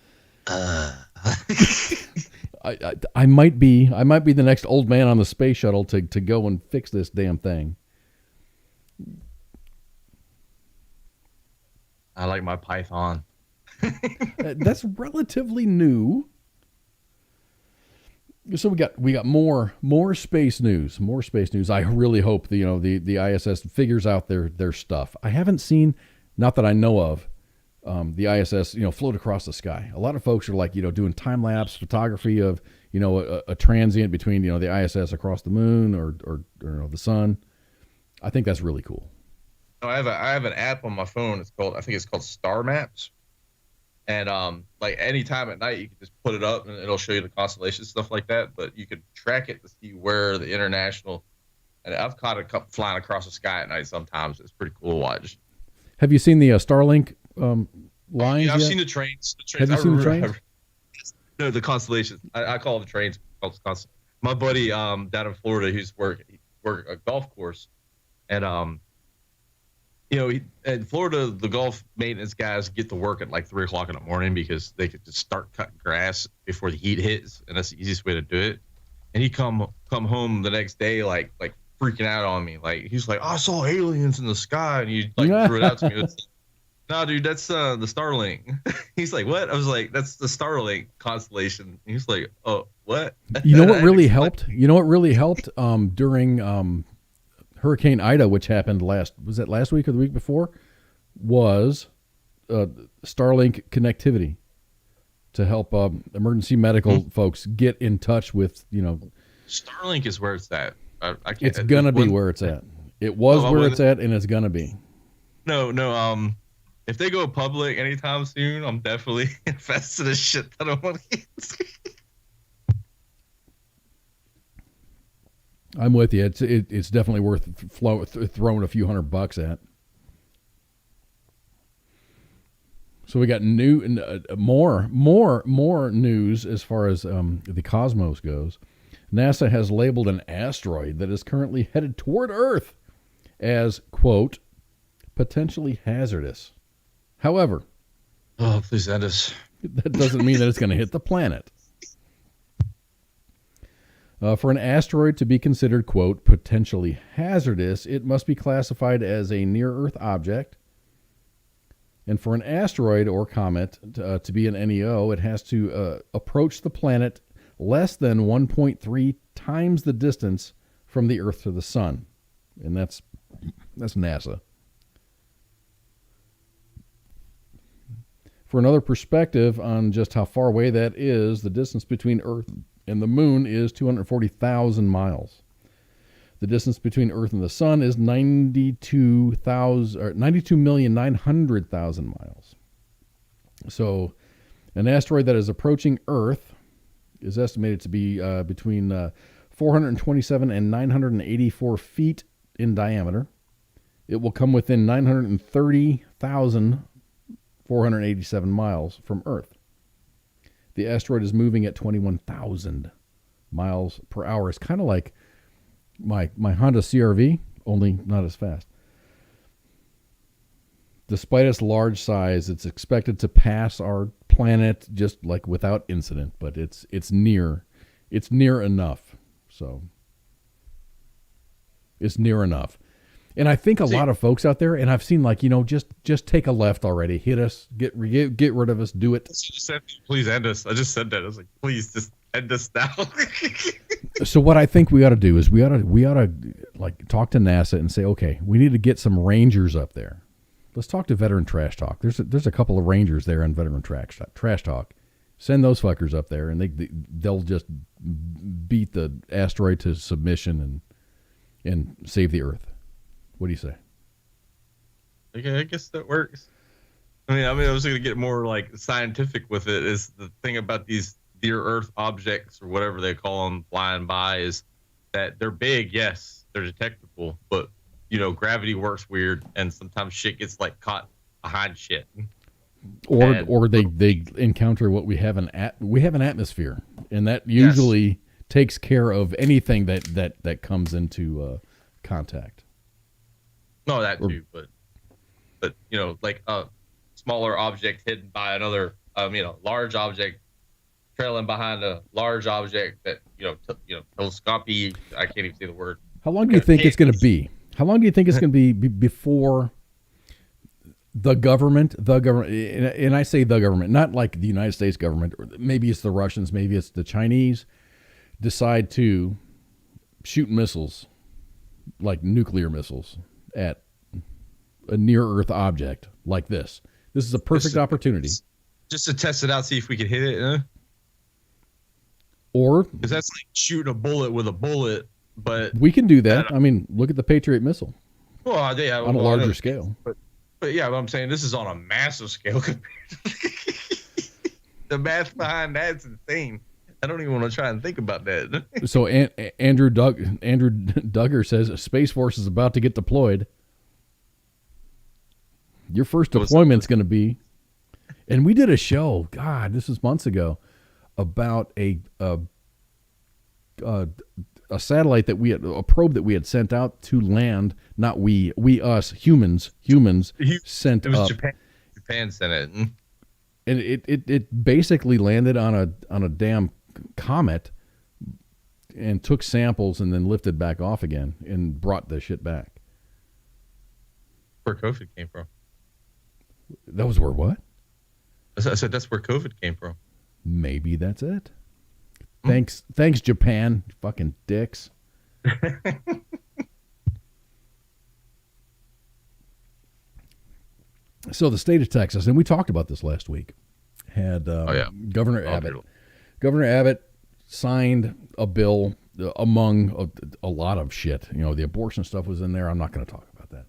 A: I might be the next old man on the space shuttle to go and fix this damn thing.
B: I like my Python.
A: That's relatively new. So we got more space news. More space news. I really hope the ISS figures out their stuff. I haven't seen, not that I know of, the ISS float across the sky. A lot of folks are like doing time lapse photography of a transient between the ISS across the moon or the sun. I think that's really cool.
B: I have an app on my phone. I think it's called Star Maps. And like any time at night, you can just put it up and it'll show you the constellations, stuff like that. But you could track it to see where the international. And I've caught a couple flying across the sky at night sometimes. It's pretty cool to watch.
A: Have you seen the Starlink lines?
B: Yeah, I've
A: yet?
B: seen the trains.
A: Have you seen the trains?
B: No, the constellations. I call them trains. My buddy down in Florida, who's work a golf course, and in Florida, the golf maintenance guys get to work at like 3:00 in the morning because they could just start cutting grass before the heat hits, and that's the easiest way to do it. And he come home the next day like freaking out on me, like he's like, I saw aliens in the sky, and he like threw it out to me. No, dude, that's the Starlink. He's like, what? I was like, that's the Starlink constellation. He's like, oh, what?
A: You know what really helped? You know what really helped during Hurricane Ida, which happened last week or the week before, was Starlink connectivity to help emergency medical folks get in touch with
B: Starlink is where it's at. I can't.
A: It's gonna be where it's at. It was where it's at, and it's gonna be.
B: No. If they go public anytime soon, I'm definitely investing a shit ton of money.
A: I'm with you. It's definitely worth throwing a few $100 at. So we got more news as far as the cosmos goes. NASA has labeled an asteroid that is currently headed toward Earth as, quote, potentially hazardous. However,
B: oh, please end us.
A: That doesn't mean that it's going to hit the planet. For an asteroid to be considered, quote, potentially hazardous, it must be classified as a near-Earth object. And for an asteroid or comet to be an NEO, it has to approach the planet less than 1.3 times the distance from the Earth to the Sun. And that's NASA. For another perspective on just how far away that is, the distance between Earth and the Moon is 240,000 miles. The distance between Earth and the Sun is 92,900,000 miles. So, an asteroid that is approaching Earth is estimated to be between 427 and 984 feet in diameter. It will come within 930,487 miles from Earth. The asteroid is moving at 21,000 miles per hour. It's kind of like my Honda CR-V, only not as fast. Despite its large size, it's expected to pass our planet just like without incident, but it's near enough. So it's near enough. And I think a lot of folks out there, and I've seen just take a left already, hit us, get rid of us, do it.
B: Please end us. I just said that. I was like, please just end us now.
A: So what I think we ought to do is we ought to like talk to NASA and say, okay, we need to get some Rangers up there. Let's talk to Veteran Trash Talk. There's a couple of Rangers there on Veteran Trash Talk. Send those fuckers up there, and they'll just beat the asteroid to submission and save the Earth. What do you say?
B: Okay, I guess that works. I mean, I was going to get more like scientific with it. Is the thing about these near Earth objects or whatever they call them flying by is that they're big. Yes, they're detectable, but gravity works weird, and sometimes shit gets like caught behind shit.
A: Or they encounter what we have an atmosphere, and that usually takes care of anything that comes into contact.
B: No, that too, but like a smaller object hidden by another, large object trailing behind a large object that telescopy. I can't even say the word.
A: How long do you think it's going to be? How long do you think it's going to be before the government, and I say the government, not like the United States government, or maybe it's the Russians, maybe it's the Chinese, decide to shoot missiles, like nuclear missiles, at a near-Earth object like this? This is a perfect opportunity.
B: Just to test it out, see if we can hit it.
A: Or
B: because that's like shooting a bullet with a bullet, but
A: we can do that. I mean, look at the Patriot missile.
B: Well, yeah,
A: on a larger scale.
B: But yeah, what I'm saying, this is on a massive scale. The math behind that's insane. I don't even want to try and think about that.
A: So Andrew Duggar says Space Force is about to get deployed. Your first deployment's going to be, and we did a show. God, this was months ago, about a satellite that a probe that we had sent out to land. Not us humans sent
B: it was
A: up.
B: Japan sent it,
A: and it basically landed on a damn comet and took samples and then lifted back off again and brought the shit back.
B: Where COVID came from.
A: That was where what?
B: I said that's where COVID came from.
A: Maybe that's it. Thanks, Japan, you fucking dicks. So the state of Texas, and we talked about this last week, had Governor Abbott. Governor Abbott signed a bill among a lot of shit. The abortion stuff was in there. I'm not going to talk about that.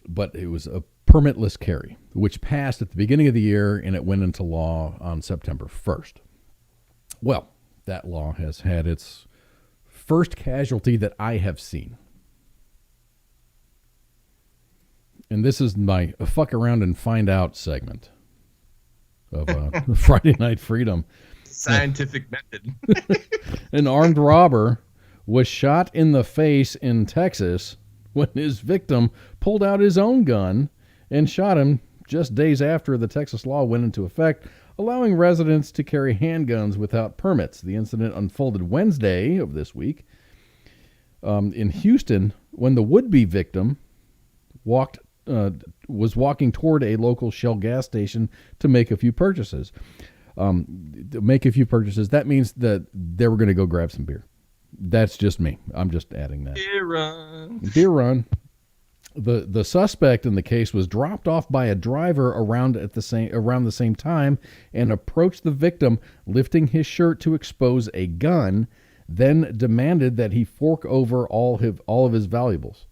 A: But it was a permitless carry, which passed at the beginning of the year, and it went into law on September 1st. Well, that law has had its first casualty that I have seen. And this is my fuck around and find out segment of Friday Night Freedom.
B: Scientific method.
A: An armed robber was shot in the face in Texas when his victim pulled out his own gun and shot him just days after the Texas law went into effect, allowing residents to carry handguns without permits. The incident unfolded Wednesday of this week in Houston when the would-be victim was walking toward a local Shell gas station to make a few purchases. That means that they were going to go grab some beer. That's just me. I'm just adding that. Beer run. The suspect in the case was dropped off by a driver around the same time and approached the victim, lifting his shirt to expose a gun, then demanded that he fork over all of his valuables.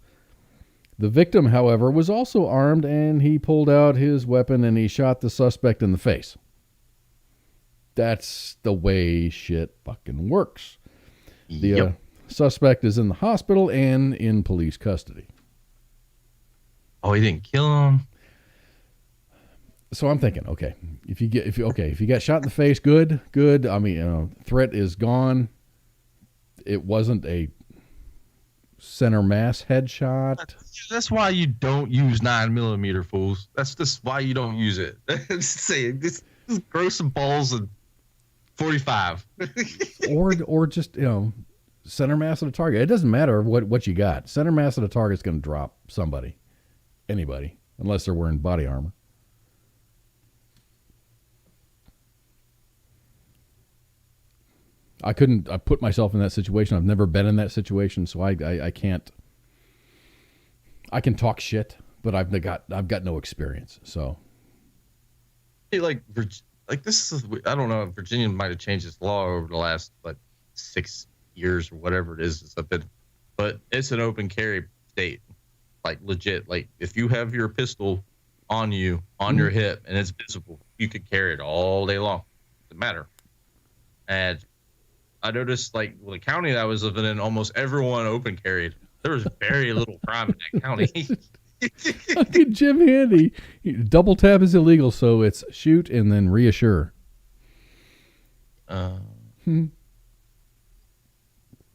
A: The victim, however, was also armed, and he pulled out his weapon and he shot the suspect in the face. That's the way shit fucking works. The suspect is in the hospital and in police custody.
B: Oh, he didn't kill him.
A: So I'm thinking, okay, if you got shot in the face, good. I mean, threat is gone. It wasn't a center mass headshot.
B: That's why you don't use 9mm, fools. That's just why you don't use it. Just grow some balls and 45.
A: or just center mass of the target. It doesn't matter what you got. Center mass of the target's going to drop somebody, anybody, unless they're wearing body armor. I put myself in that situation. I've never been in that situation, so I can't. I can talk shit, but I've got no experience. So,
B: hey, like this is, I don't know. Virginia might have changed its law over the last 6 years or whatever it is or something, but it's an open carry state, like legit. Like if you have your pistol on you on your hip and it's visible, you could carry it all day long. Doesn't matter. And I noticed, the county that I was living in, almost everyone open carried. There was very little crime in that county.
A: Fucking Jim Handy. Double tap is illegal, so it's shoot and then reassure.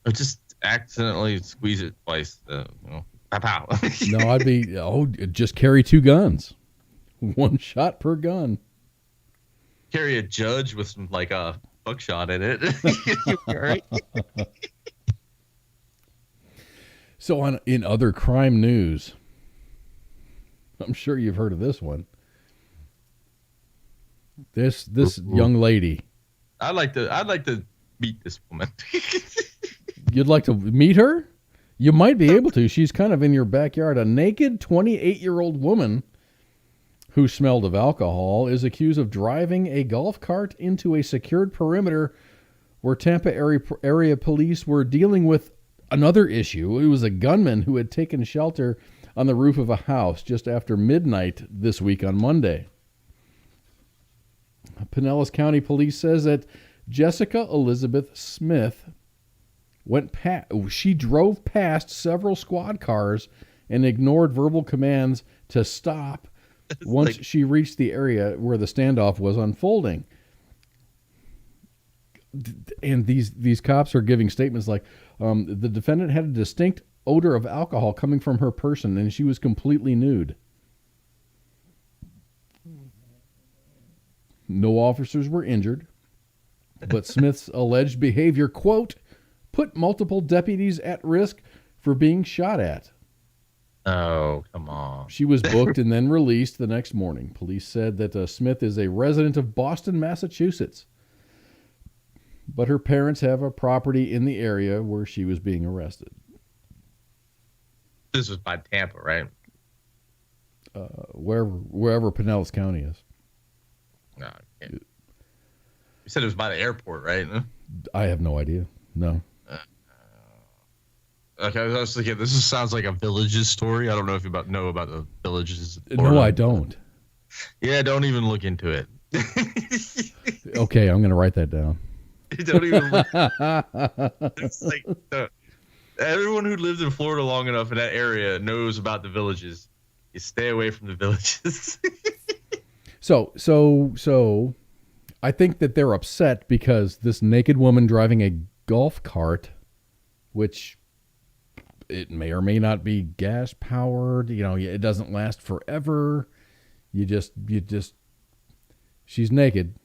B: Or just accidentally squeeze it twice. Pow pow.
A: No, I'd be, just carry 2 guns. 1 shot per gun.
B: Carry a judge with some like a buckshot in it. You'll be all right.
A: So in other crime news, I'm sure you've heard of this one. This young lady.
B: I'd like to meet this woman.
A: You'd like to meet her? You might be able to. She's kind of in your backyard. A naked 28-year-old woman who smelled of alcohol is accused of driving a golf cart into a secured perimeter where Tampa area police were dealing with another issue. It was a gunman who had taken shelter on the roof of a house just after midnight this week on Monday. Pinellas County Police says that Jessica Elizabeth Smith she drove past several squad cars and ignored verbal commands to stop once she reached the area where the standoff was unfolding. And these cops are giving statements like, the defendant had a distinct odor of alcohol coming from her person, and she was completely nude. No officers were injured, but Smith's alleged behavior, quote, put multiple deputies at risk for being shot at.
B: Oh, come on.
A: She was booked and then released the next morning. Police said that Smith is a resident of Boston, Massachusetts, but her parents have a property in the area where she was being arrested.
B: This was by Tampa, right?
A: Wherever Pinellas County is.
B: No, you said it was by the airport, right?
A: I have no idea. No.
B: Okay, I was thinking this sounds like a Villages story. I don't know if you know about the Villages.
A: No, I don't.
B: Yeah, don't even look into it.
A: Okay, I'm going to write that down.
B: Don't even look. It's like everyone who lived in Florida long enough in that area knows about the Villages. You stay away from the Villages.
A: So I think that they're upset because this naked woman driving a golf cart, which it may or may not be gas powered, it doesn't last forever. She's naked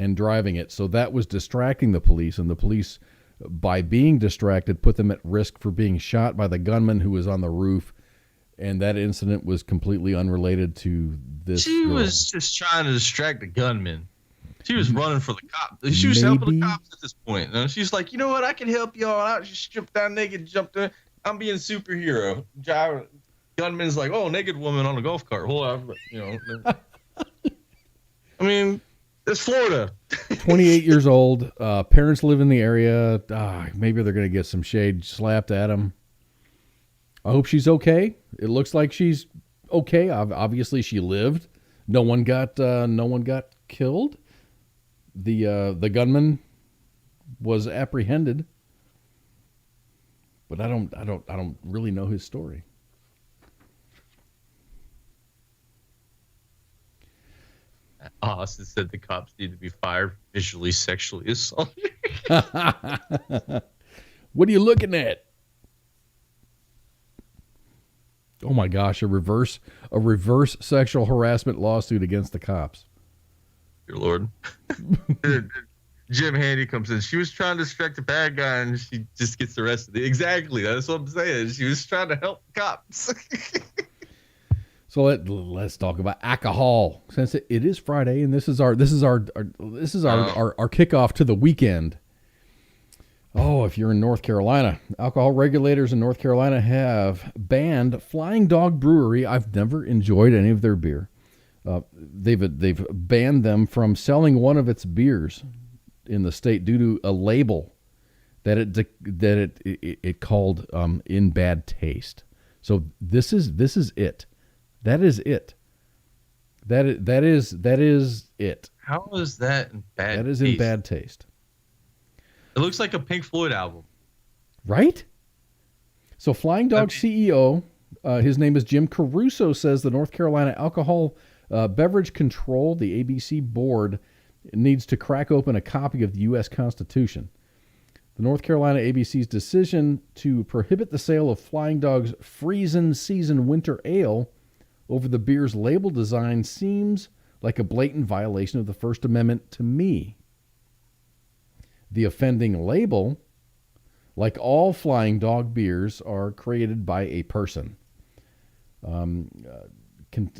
A: and driving it. So that was distracting the police, and the police, by being distracted, put them at risk for being shot by the gunman who was on the roof. And that incident was completely unrelated to this.
B: She was just trying to distract the gunman. She was running for the cops. She was helping the cops at this point. And she's like, you know what? I can help y'all out. She stripped down naked, jumped in. I'm being a superhero. Gunman's like, oh, naked woman on a golf cart. Hold on. I mean, it's Florida.
A: 28 years old. Parents live in the area. Maybe they're going to get some shade slapped at them. I hope she's okay. It looks like she's okay. Obviously, she lived. No one got killed. The gunman was apprehended, but I don't really know his story.
B: Austin said the cops need to be fired for visually sexually assaulted.
A: What are you looking at? Oh my gosh, a reverse sexual harassment lawsuit against the cops.
B: Dear Lord. Jim Handy comes in. She was trying to distract the bad guy and she just gets arrested. Exactly. That's what I'm saying. She was trying to help the cops.
A: So let's talk about alcohol. Since it is Friday and this is our kickoff to the weekend. Oh, if you're in North Carolina, alcohol regulators in North Carolina have banned Flying Dog Brewery. I've never enjoyed any of their beer. They've banned them from selling one of its beers in the state due to a label that it called in bad taste. So this is it. That is it. That is it.
B: How is that in bad taste?
A: That is in bad taste.
B: It looks like a Pink Floyd album.
A: Right? So Flying Dog CEO, his name is Jim Caruso, says the North Carolina Alcohol Beverage Control, the ABC board, needs to crack open a copy of the U.S. Constitution. The North Carolina ABC's decision to prohibit the sale of Flying Dog's Freezin' Season Winter Ale over the beer's label design seems like a blatant violation of the First Amendment to me. The offending label, like all Flying Dog beers, are created by a person.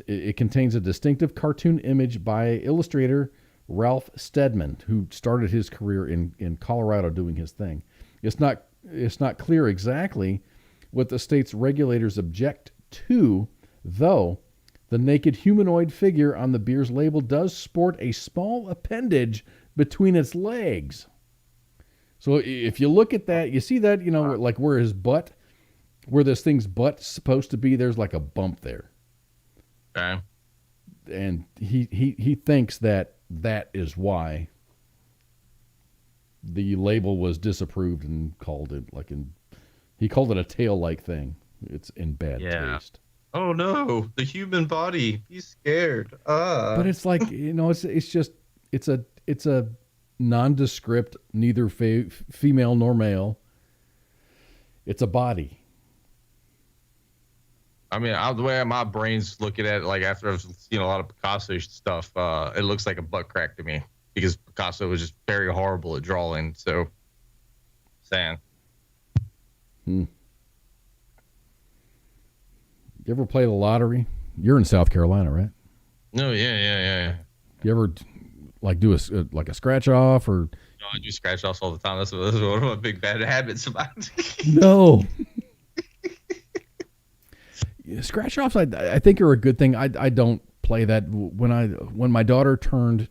A: It contains a distinctive cartoon image by illustrator Ralph Steadman, who started his career in Colorado doing his thing. It's not clear exactly what the state's regulators object to, though the naked humanoid figure on the beer's label does sport a small appendage between its legs. So if you look at that, you see that, like where his butt, where this thing's butt's supposed to be, there's like a bump there.
B: Okay.
A: And he thinks that is why the label was disapproved and called it he called it a tail-like thing. It's in bad taste.
B: Oh no, the human body. He's scared.
A: But it's like, it's a nondescript, neither female nor male. It's a body.
B: I mean, the way my brain's looking at it, like after I've seen a lot of Picasso stuff, it looks like a butt crack to me because Picasso was just very horrible at drawing. So, saying.
A: You ever play the lottery? You're in South Carolina, right?
B: No, yeah.
A: You ever do a scratch off or?
B: No, I do scratch offs all the time. That's one of my big bad habits.
A: No. Scratch offs, I think, are a good thing. I don't play that. When my daughter turned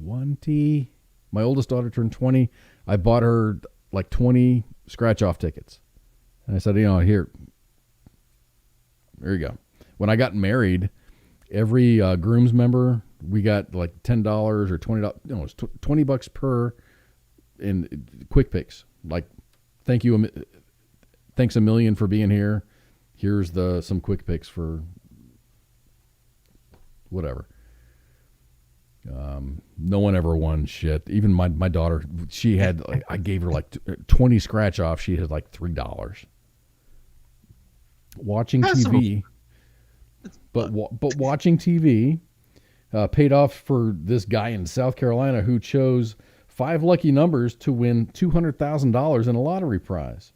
A: 20, my oldest daughter turned 20, I bought her like 20 scratch off tickets, and I said, here, there you go. When I got married, every groom's member, we got like $10 or $20. No, it was $20 per in quick picks. Like, thanks a million for being here. Here's some quick picks for whatever. No one ever won shit. Even my daughter, she had, I gave her like 20 scratch off. She had like $3. Watching TV, but watching TV paid off for this guy in South Carolina who chose 5 lucky numbers to win $200,000 in a lottery prize.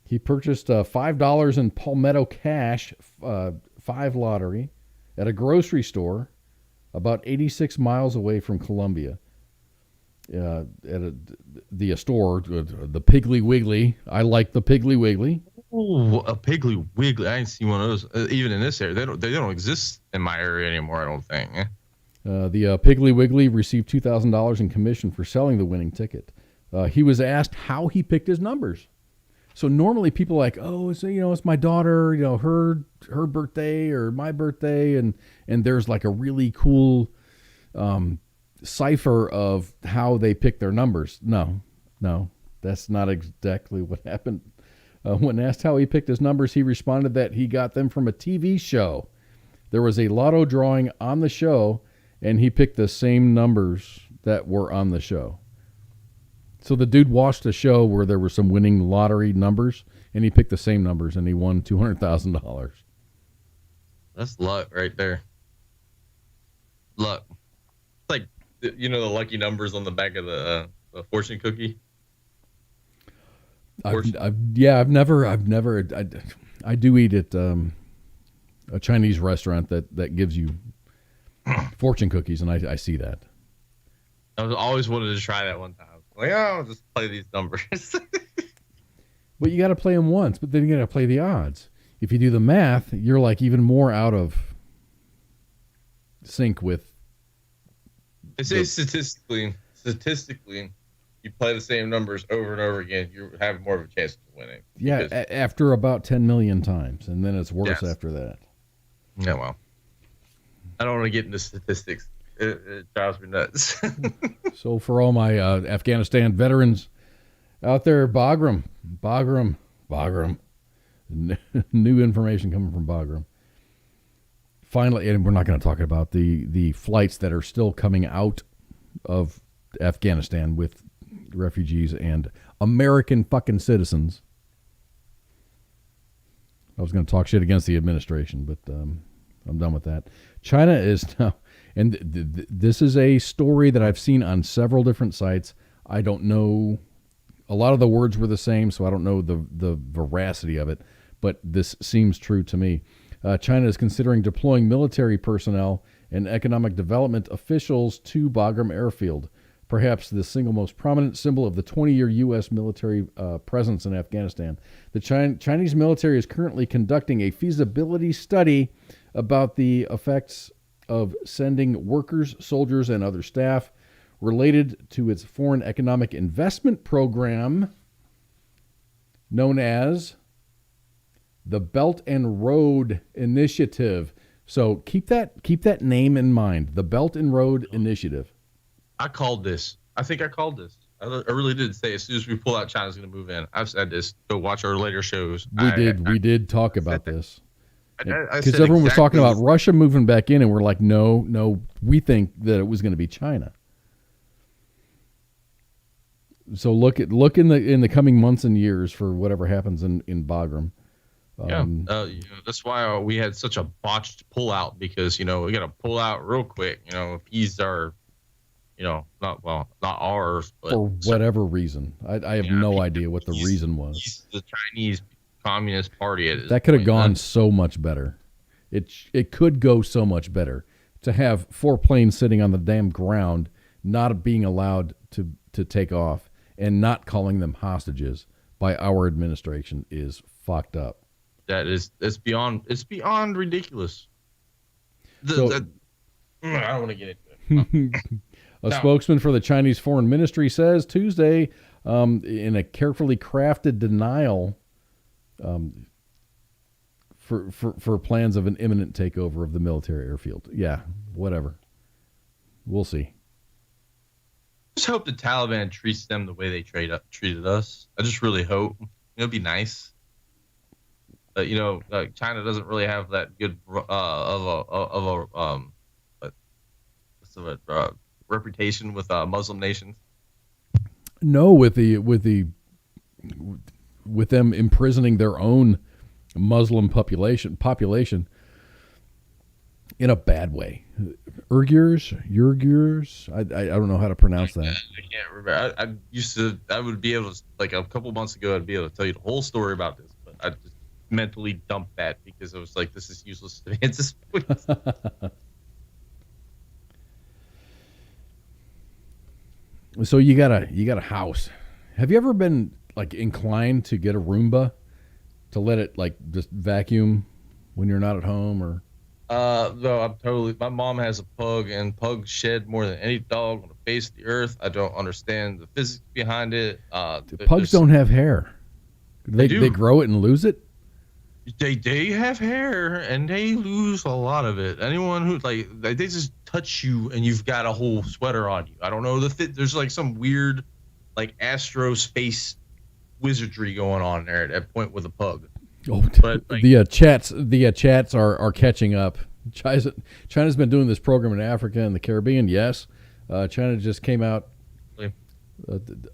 A: He purchased $5 in Palmetto Cash 5 lottery at a grocery store about 86 miles away from Columbia. At the store, the Piggly Wiggly. I like the Piggly Wiggly.
B: Oh, a Piggly Wiggly! I ain't seen one of those. Even in this area, they don't exist in my area anymore. I don't think.
A: The Piggly Wiggly received $2,000 in commission for selling the winning ticket. He was asked how he picked his numbers. So normally people are like, it's my daughter, her birthday or my birthday, and there's like a really cool cipher of how they pick their numbers. No, that's not exactly what happened. When asked how he picked his numbers, he responded that he got them from a TV show. There was a lotto drawing on the show, and he picked the same numbers that were on the show. So the dude watched a show where there were some winning lottery numbers, and he picked the same numbers, and he won $200,000.
B: That's luck right there. Luck. It's like, the lucky numbers on the back of the fortune cookie.
A: I've never. I do eat at a Chinese restaurant that gives you fortune cookies, and I see that.
B: I always wanted to try that one time. Like, I'll just play these numbers.
A: But you got to play them once, but then you got to play the odds. If you do the math, you're like even more out of sync with.
B: They say statistically, you play the same numbers over and over again, you have more of a chance of winning.
A: Yeah, after about 10 million times, and then it's worse after that.
B: Yeah, well, I don't want to get into statistics. It drives me nuts.
A: So for all my Afghanistan veterans out there, Bagram. New information coming from Bagram. Finally, and we're not going to talk about the flights that are still coming out of Afghanistan with refugees and American fucking citizens. I was going to talk shit against the administration, but I'm done with that. China is now, and this is a story that I've seen on several different sites. I don't know, a lot of the words were the same, so I don't know the veracity of it, but this seems true to me. China is considering deploying military personnel and economic development officials to Bagram Airfield, perhaps the single most prominent symbol of the 20-year U.S. military presence in Afghanistan. The Chinese military is currently conducting a feasibility study about the effects of sending workers, soldiers, and other staff related to its foreign economic investment program known as the Belt and Road Initiative. So keep that name in mind, the Belt and Road Initiative.
B: I called this. I think I called this. I really did say as soon as we pull out, China's going to move in. I've said this. Go watch our later shows.
A: We did talk about this.
B: Because
A: everyone was talking about Russia moving back in, and we're like, no, we think that it was going to be China. So look in the coming months and years for whatever happens in Bagram.
B: That's why we had such a botched pullout, because we got to pull out real quick. If he's our, not ours, but
A: for whatever reason, I have no idea what the reason was.
B: He's the Chinese Communist Party.
A: That could have gone so much better. It could go so much better. To have 4 planes sitting on the damn ground, not being allowed to take off, and not calling them hostages by our administration is fucked up.
B: It's beyond ridiculous. I don't want to get into it.
A: A spokesman for the Chinese Foreign Ministry says Tuesday, in a carefully crafted denial for plans of an imminent takeover of the military airfield. Yeah, whatever. We'll see.
B: Just hope the Taliban treats them the way they treated us. I just really hope. It'd be nice. But China doesn't really have that good reputation with Muslim nations.
A: No, with them imprisoning their own Muslim population in a bad way. Uyghurs. I don't know how to pronounce that.
B: I can't remember. I would be able to, like a couple months ago, I'd be able to tell you the whole story about this, but I just mentally dumped that because I was like, this is useless to me at this point.
A: So you got a house. Have you ever been like inclined to get a Roomba to let it like just vacuum when you're not at home? Or
B: no, I'm totally. My mom has a pug, and pugs shed more than any dog on the face of the earth. I don't understand the physics behind it.
A: Pugs don't have hair. They grow it and lose it.
B: They have hair and they lose a lot of it. Anyone who they just touch you and you've got a whole sweater on you. I don't know there's like some weird like astro space wizardry going on there at that point with a pug.
A: Oh, but the chats are catching up. China's been doing this program in Africa and the Caribbean. Yes, China just came out.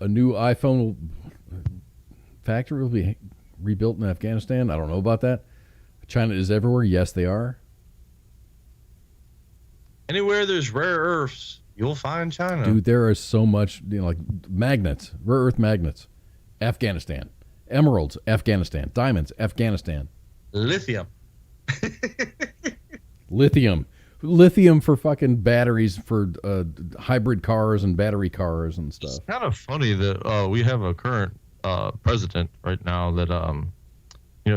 A: A new iPhone factory will be rebuilt in Afghanistan. I don't know about that. China is everywhere. Yes, they are.
B: Anywhere there's rare earths, you'll find China.
A: Dude, there is so much, like magnets, rare earth magnets. Afghanistan. Emeralds, Afghanistan. Diamonds, Afghanistan.
B: Lithium.
A: Lithium for fucking batteries for hybrid cars and battery cars and stuff.
B: It's kind of funny that we have a current president right now that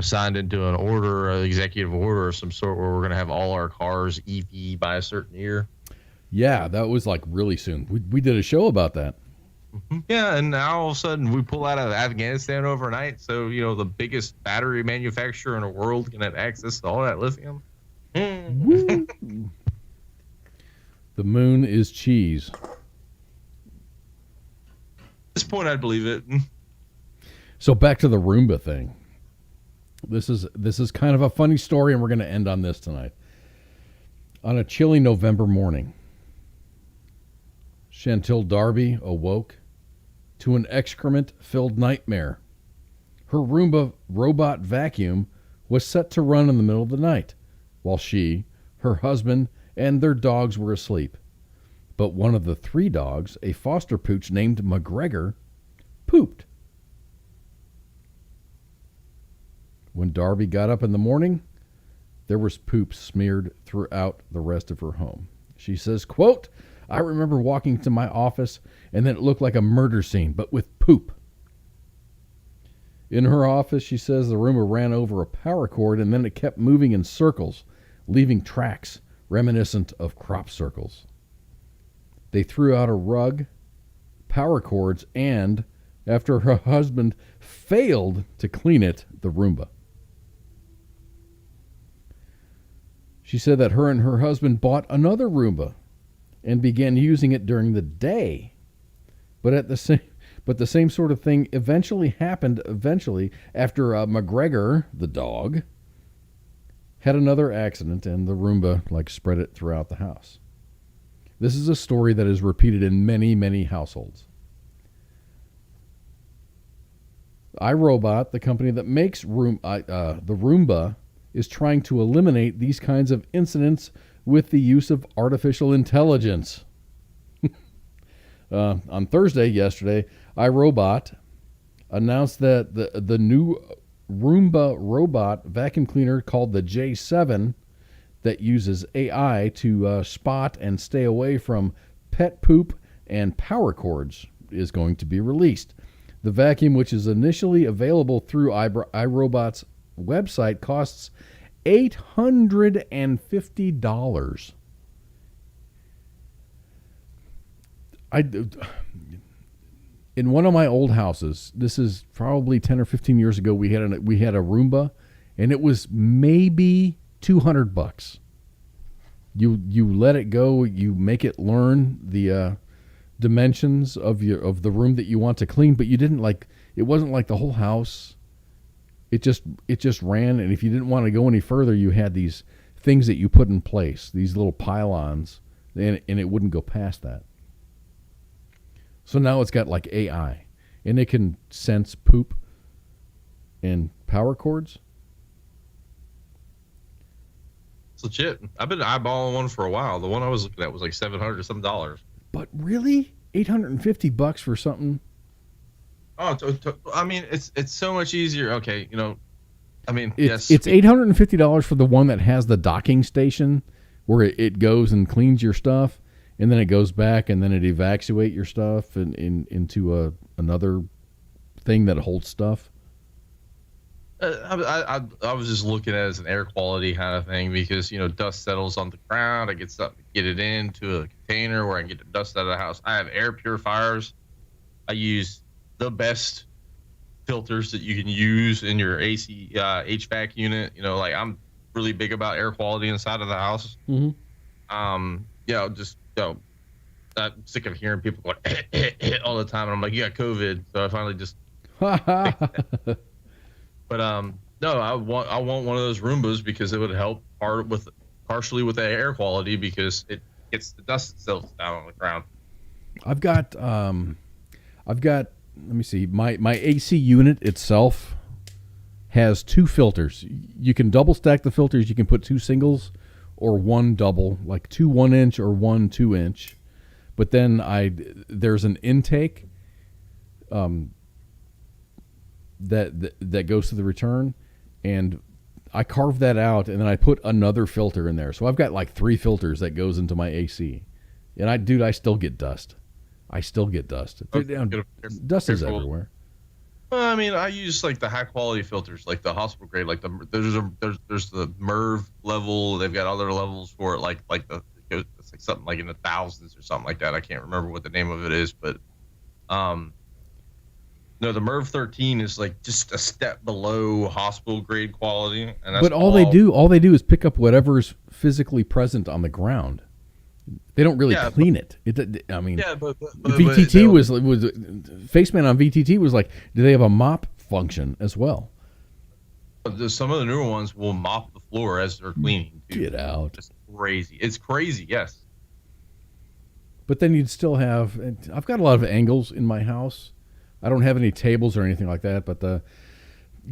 B: signed into an executive order of some sort where we're going to have all our cars EV by a certain year.
A: Yeah, that was like really soon. We did a show about that.
B: Mm-hmm. Yeah, and now all of a sudden we pull out of Afghanistan overnight, so the biggest battery manufacturer in the world can have access to all that lithium.
A: The moon is cheese.
B: At this point, I'd believe it.
A: So back to the Roomba thing. This is kind of a funny story, and we're going to end on this tonight. On a chilly November morning, Chantil Darby awoke to an excrement-filled nightmare. Her Roomba robot vacuum was set to run in the middle of the night, while she, her husband, and their dogs were asleep. But one of the 3 dogs, a foster pooch named McGregor, pooped. When Darby got up in the morning, there was poop smeared throughout the rest of her home. She says, quote, I remember walking to my office and then it looked like a murder scene, but with poop. In her office, she says the Roomba ran over a power cord and then it kept moving in circles, leaving tracks reminiscent of crop circles. They threw out a rug, power cords, and, after her husband failed to clean it, the Roomba. She said that her and her husband bought another Roomba and began using it during the day. But the same sort of thing eventually happened after McGregor, the dog, had another accident and the Roomba spread it throughout the house. This is a story that is repeated in many, many households. iRobot, the company that makes the Roomba, is trying to eliminate these kinds of incidents with the use of artificial intelligence. On Thursday, yesterday, iRobot announced that the new Roomba robot vacuum cleaner called the J7 that uses AI to spot and stay away from pet poop and power cords is going to be released. The vacuum, which is initially available through iRobot's website, costs $850. In one of my old houses, this is probably 10 or 15 years ago, we had a Roomba, and it was maybe $200. You let it go, you make it learn the dimensions of the room that you want to clean, but you didn't it wasn't like the whole house. It just ran, and if you didn't want to go any further, you had these things that you put in place, these little pylons, and it wouldn't go past that. So now it's got AI, and it can sense poop and power cords.
B: It's legit. I've been eyeballing one for a while. The one I was looking at was like $700 or some.
A: But really, $850 for something?
B: Oh, I mean, it's so much easier. Okay,
A: It's
B: yes.
A: $850 for the one that has the docking station where it goes and cleans your stuff, and then it goes back, and then it evacuates your stuff into another thing that holds stuff.
B: I was just looking at it as an air quality kind of thing because, dust settles on the ground. I get stuff to get it into a container where I can get the dust out of the house. I have air purifiers. I use the best filters that you can use in your AC HVAC unit. I'm really big about air quality inside of the house.
A: Mm-hmm.
B: I'm sick of hearing people going all the time, and I'm like, you got COVID, so I finally just. But no, I want one of those Roombas because it would help partially with the air quality because it gets the dust itself down on the ground.
A: I've got let me see, my AC unit itself has 2 filters. You can double stack the filters. You can put 2 singles or 1 double, like 2 1-inch or 1 2-inch. But then there's an intake that goes to the return, and I carve that out, and then I put another filter in there. So I've got 3 filters that goes into my AC. And I still get dust. Dust is everywhere.
B: Well, I mean, I use the high quality filters, like the hospital grade, there's the MERV level. They've got other levels for it, it's something in the thousands or something like that. I can't remember what the name of it is, but no, the MERV 13 is just a step below hospital grade quality. And that's
A: all they do is pick up whatever's physically present on the ground. They don't really clean it. I mean,
B: but
A: VTT was Faceman on VTT was do they have a mop function as well?
B: Some of the newer ones will mop the floor as they're cleaning. Too.
A: Get out!
B: It's crazy. It's crazy. Yes.
A: But then you'd still have. I've got a lot of angles in my house, I don't have any tables or anything like that, but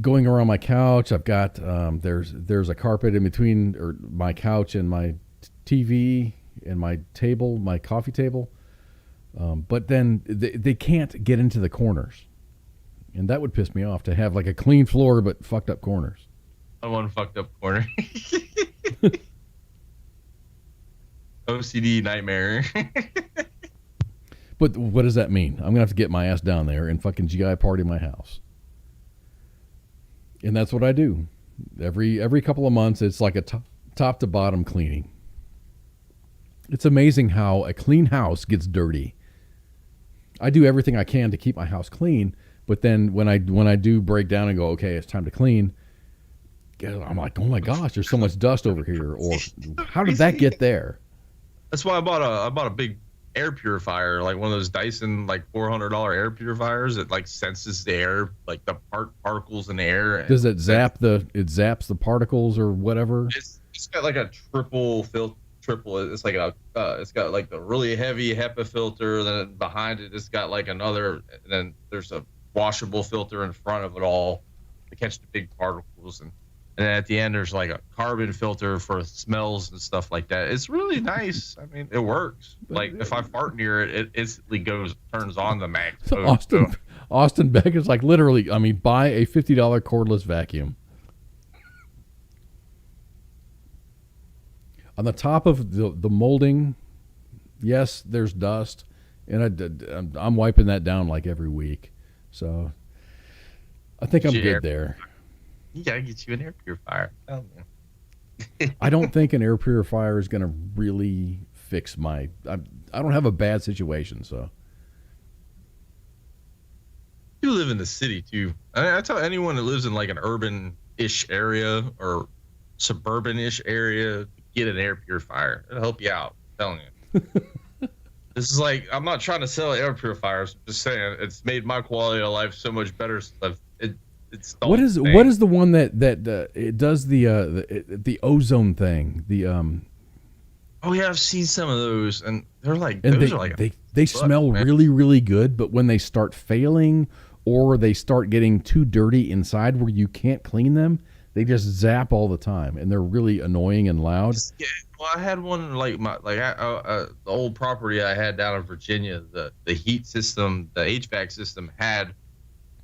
A: going around my couch, I've got there's a carpet in between or my couch and my TV and my table, my coffee table. But then they can't get into the corners, and that would piss me off to have like a clean floor but fucked up corners.
B: I want a fucked up corner. OCD nightmare.
A: But what does that mean? I'm gonna have to get my ass down there and fucking GI party my house. And that's what I do. Every couple of months, it's like a top to bottom cleaning. It's amazing how a clean house gets dirty. I do everything I can to keep my house clean, but then when I do break down and go, okay, it's time to clean, I'm like, oh my gosh, there's so much dust over here, or how did that get there?
B: That's why I bought a big air purifier, like one of those Dyson like $400 air purifiers that like senses the air, like the particles in the air.
A: Does it zaps the particles or whatever?
B: It's got like a triple. It's like it's got like the really heavy HEPA filter. Then behind it, it's got like another. And then there's a washable filter in front of it all to catch the big particles. And then at the end, there's like a carbon filter for smells and stuff like that. It's really nice. I mean, it works. Like if I fart near it, it instantly turns on the max.
A: So Austin Beck is like literally. I mean, buy a $50 cordless vacuum. On the top of the molding, yes, there's dust, and I'm wiping that down like every week. So I think I'm good there.
B: You gotta get you an air purifier.
A: I don't think an air purifier is going to really fix I don't have a bad situation, so.
B: You live in the city too. I tell anyone that lives in like an urban-ish area or suburban-ish area, get an air purifier. It'll help you out. I'm telling you. This is like, I'm not trying to sell air purifiers. I'm just saying it's made my quality of life so much better. It's
A: what is the one that it does the ozone thing?
B: Oh yeah, I've seen some of those, and they're like,
A: and
B: those are like
A: they smell really, really good, but when they start failing or they start getting too dirty inside where you can't clean them, they just zap all the time, and they're really annoying and loud.
B: Yeah, well, I had one like the old property I had down in Virginia. The heat system, the HVAC system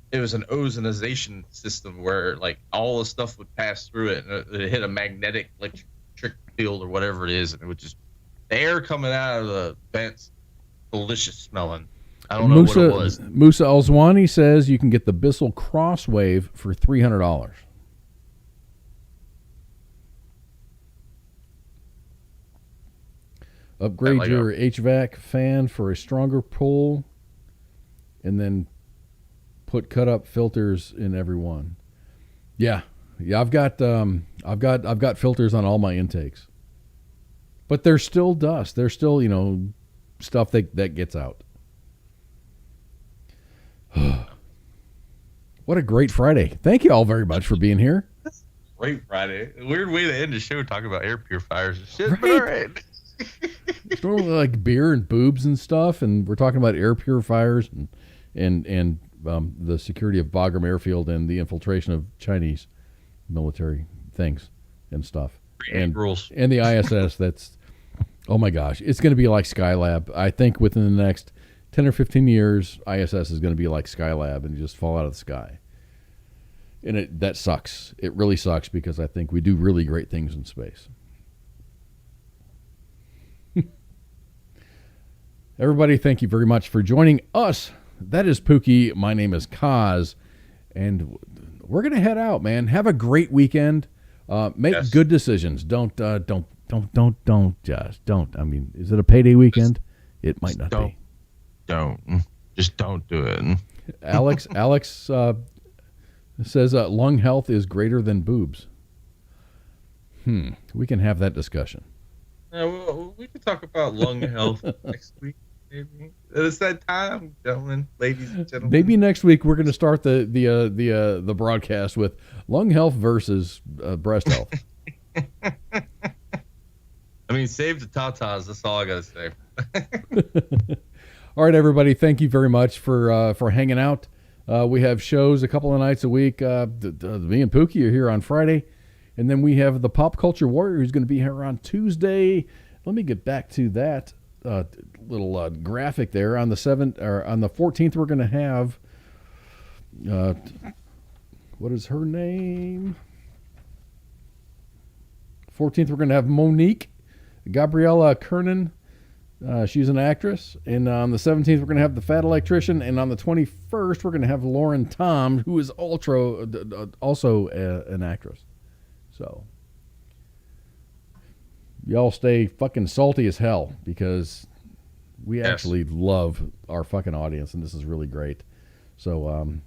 B: it was an ozonization system where like all the stuff would pass through it, and it hit a magnetic electric field or whatever it is, and it would just the air coming out of the vents, delicious smelling. I don't know what it was.
A: Musa Alzwani says you can get the Bissell Crosswave for $300. Upgrade your HVAC fan for a stronger pull, and then put cut up filters in every one. Yeah. I've got filters on all my intakes, but there's still dust. There's still stuff that gets out. What a great Friday! Thank you all very much for being here.
B: Great Friday. Weird way to end the show talking about air purifiers and shit.
A: Right?
B: But all right.
A: It's normally like beer and boobs and stuff, and we're talking about air purifiers and the security of Bagram Airfield and the infiltration of Chinese military things and stuff, and the ISS. That's, oh my gosh, it's going to be like Skylab. I think within the next 10 or 15 years, ISS is going to be like Skylab and just fall out of the sky. And that sucks. It really sucks because I think we do really great things in space. Everybody, thank you very much for joining us. That is Pooky. My name is Koz, and we're gonna head out, man. Have a great weekend. Make good decisions. Don't. I mean, is it a payday weekend? It might not be.
B: Just don't do it.
A: Alex says lung health is greater than boobs. We can have that discussion.
B: Well, we can talk about lung health next week. Maybe it's that time, gentlemen, ladies and gentlemen.
A: Maybe next week we're going to start the broadcast with lung health versus breast health.
B: I mean, save the tatas. That's all I got to say.
A: All right, everybody. Thank you very much for hanging out. We have shows a couple of nights a week. Me and Pooky are here on Friday. And then we have the Pop Culture Warrior who's going to be here on Tuesday. Let me get back to that little graphic there. On the 14th, we're going to have, what is her name? 14th, we're going to have Monique Gabriella Kernan. She's an actress. And on the 17th, we're going to have the Fat Electrician. And on the 21st, we're going to have Lauren Tom, who is also an actress. So, y'all stay fucking salty as hell because we actually love our fucking audience, and this is really great. So,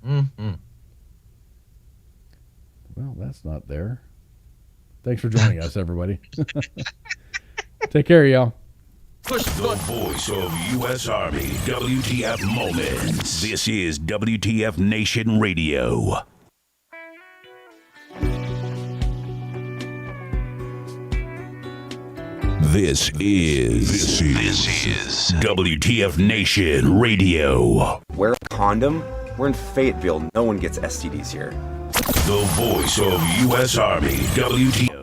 A: well, that's not there. Thanks for joining us, everybody. Take care, y'all.
D: The voice of U.S. Army, WTF Moments. This is WTF Nation Radio. This is WTF Nation Radio.
E: Wear a condom? We're in Fayetteville. No one gets STDs here.
D: The voice of U.S. Army, WTF.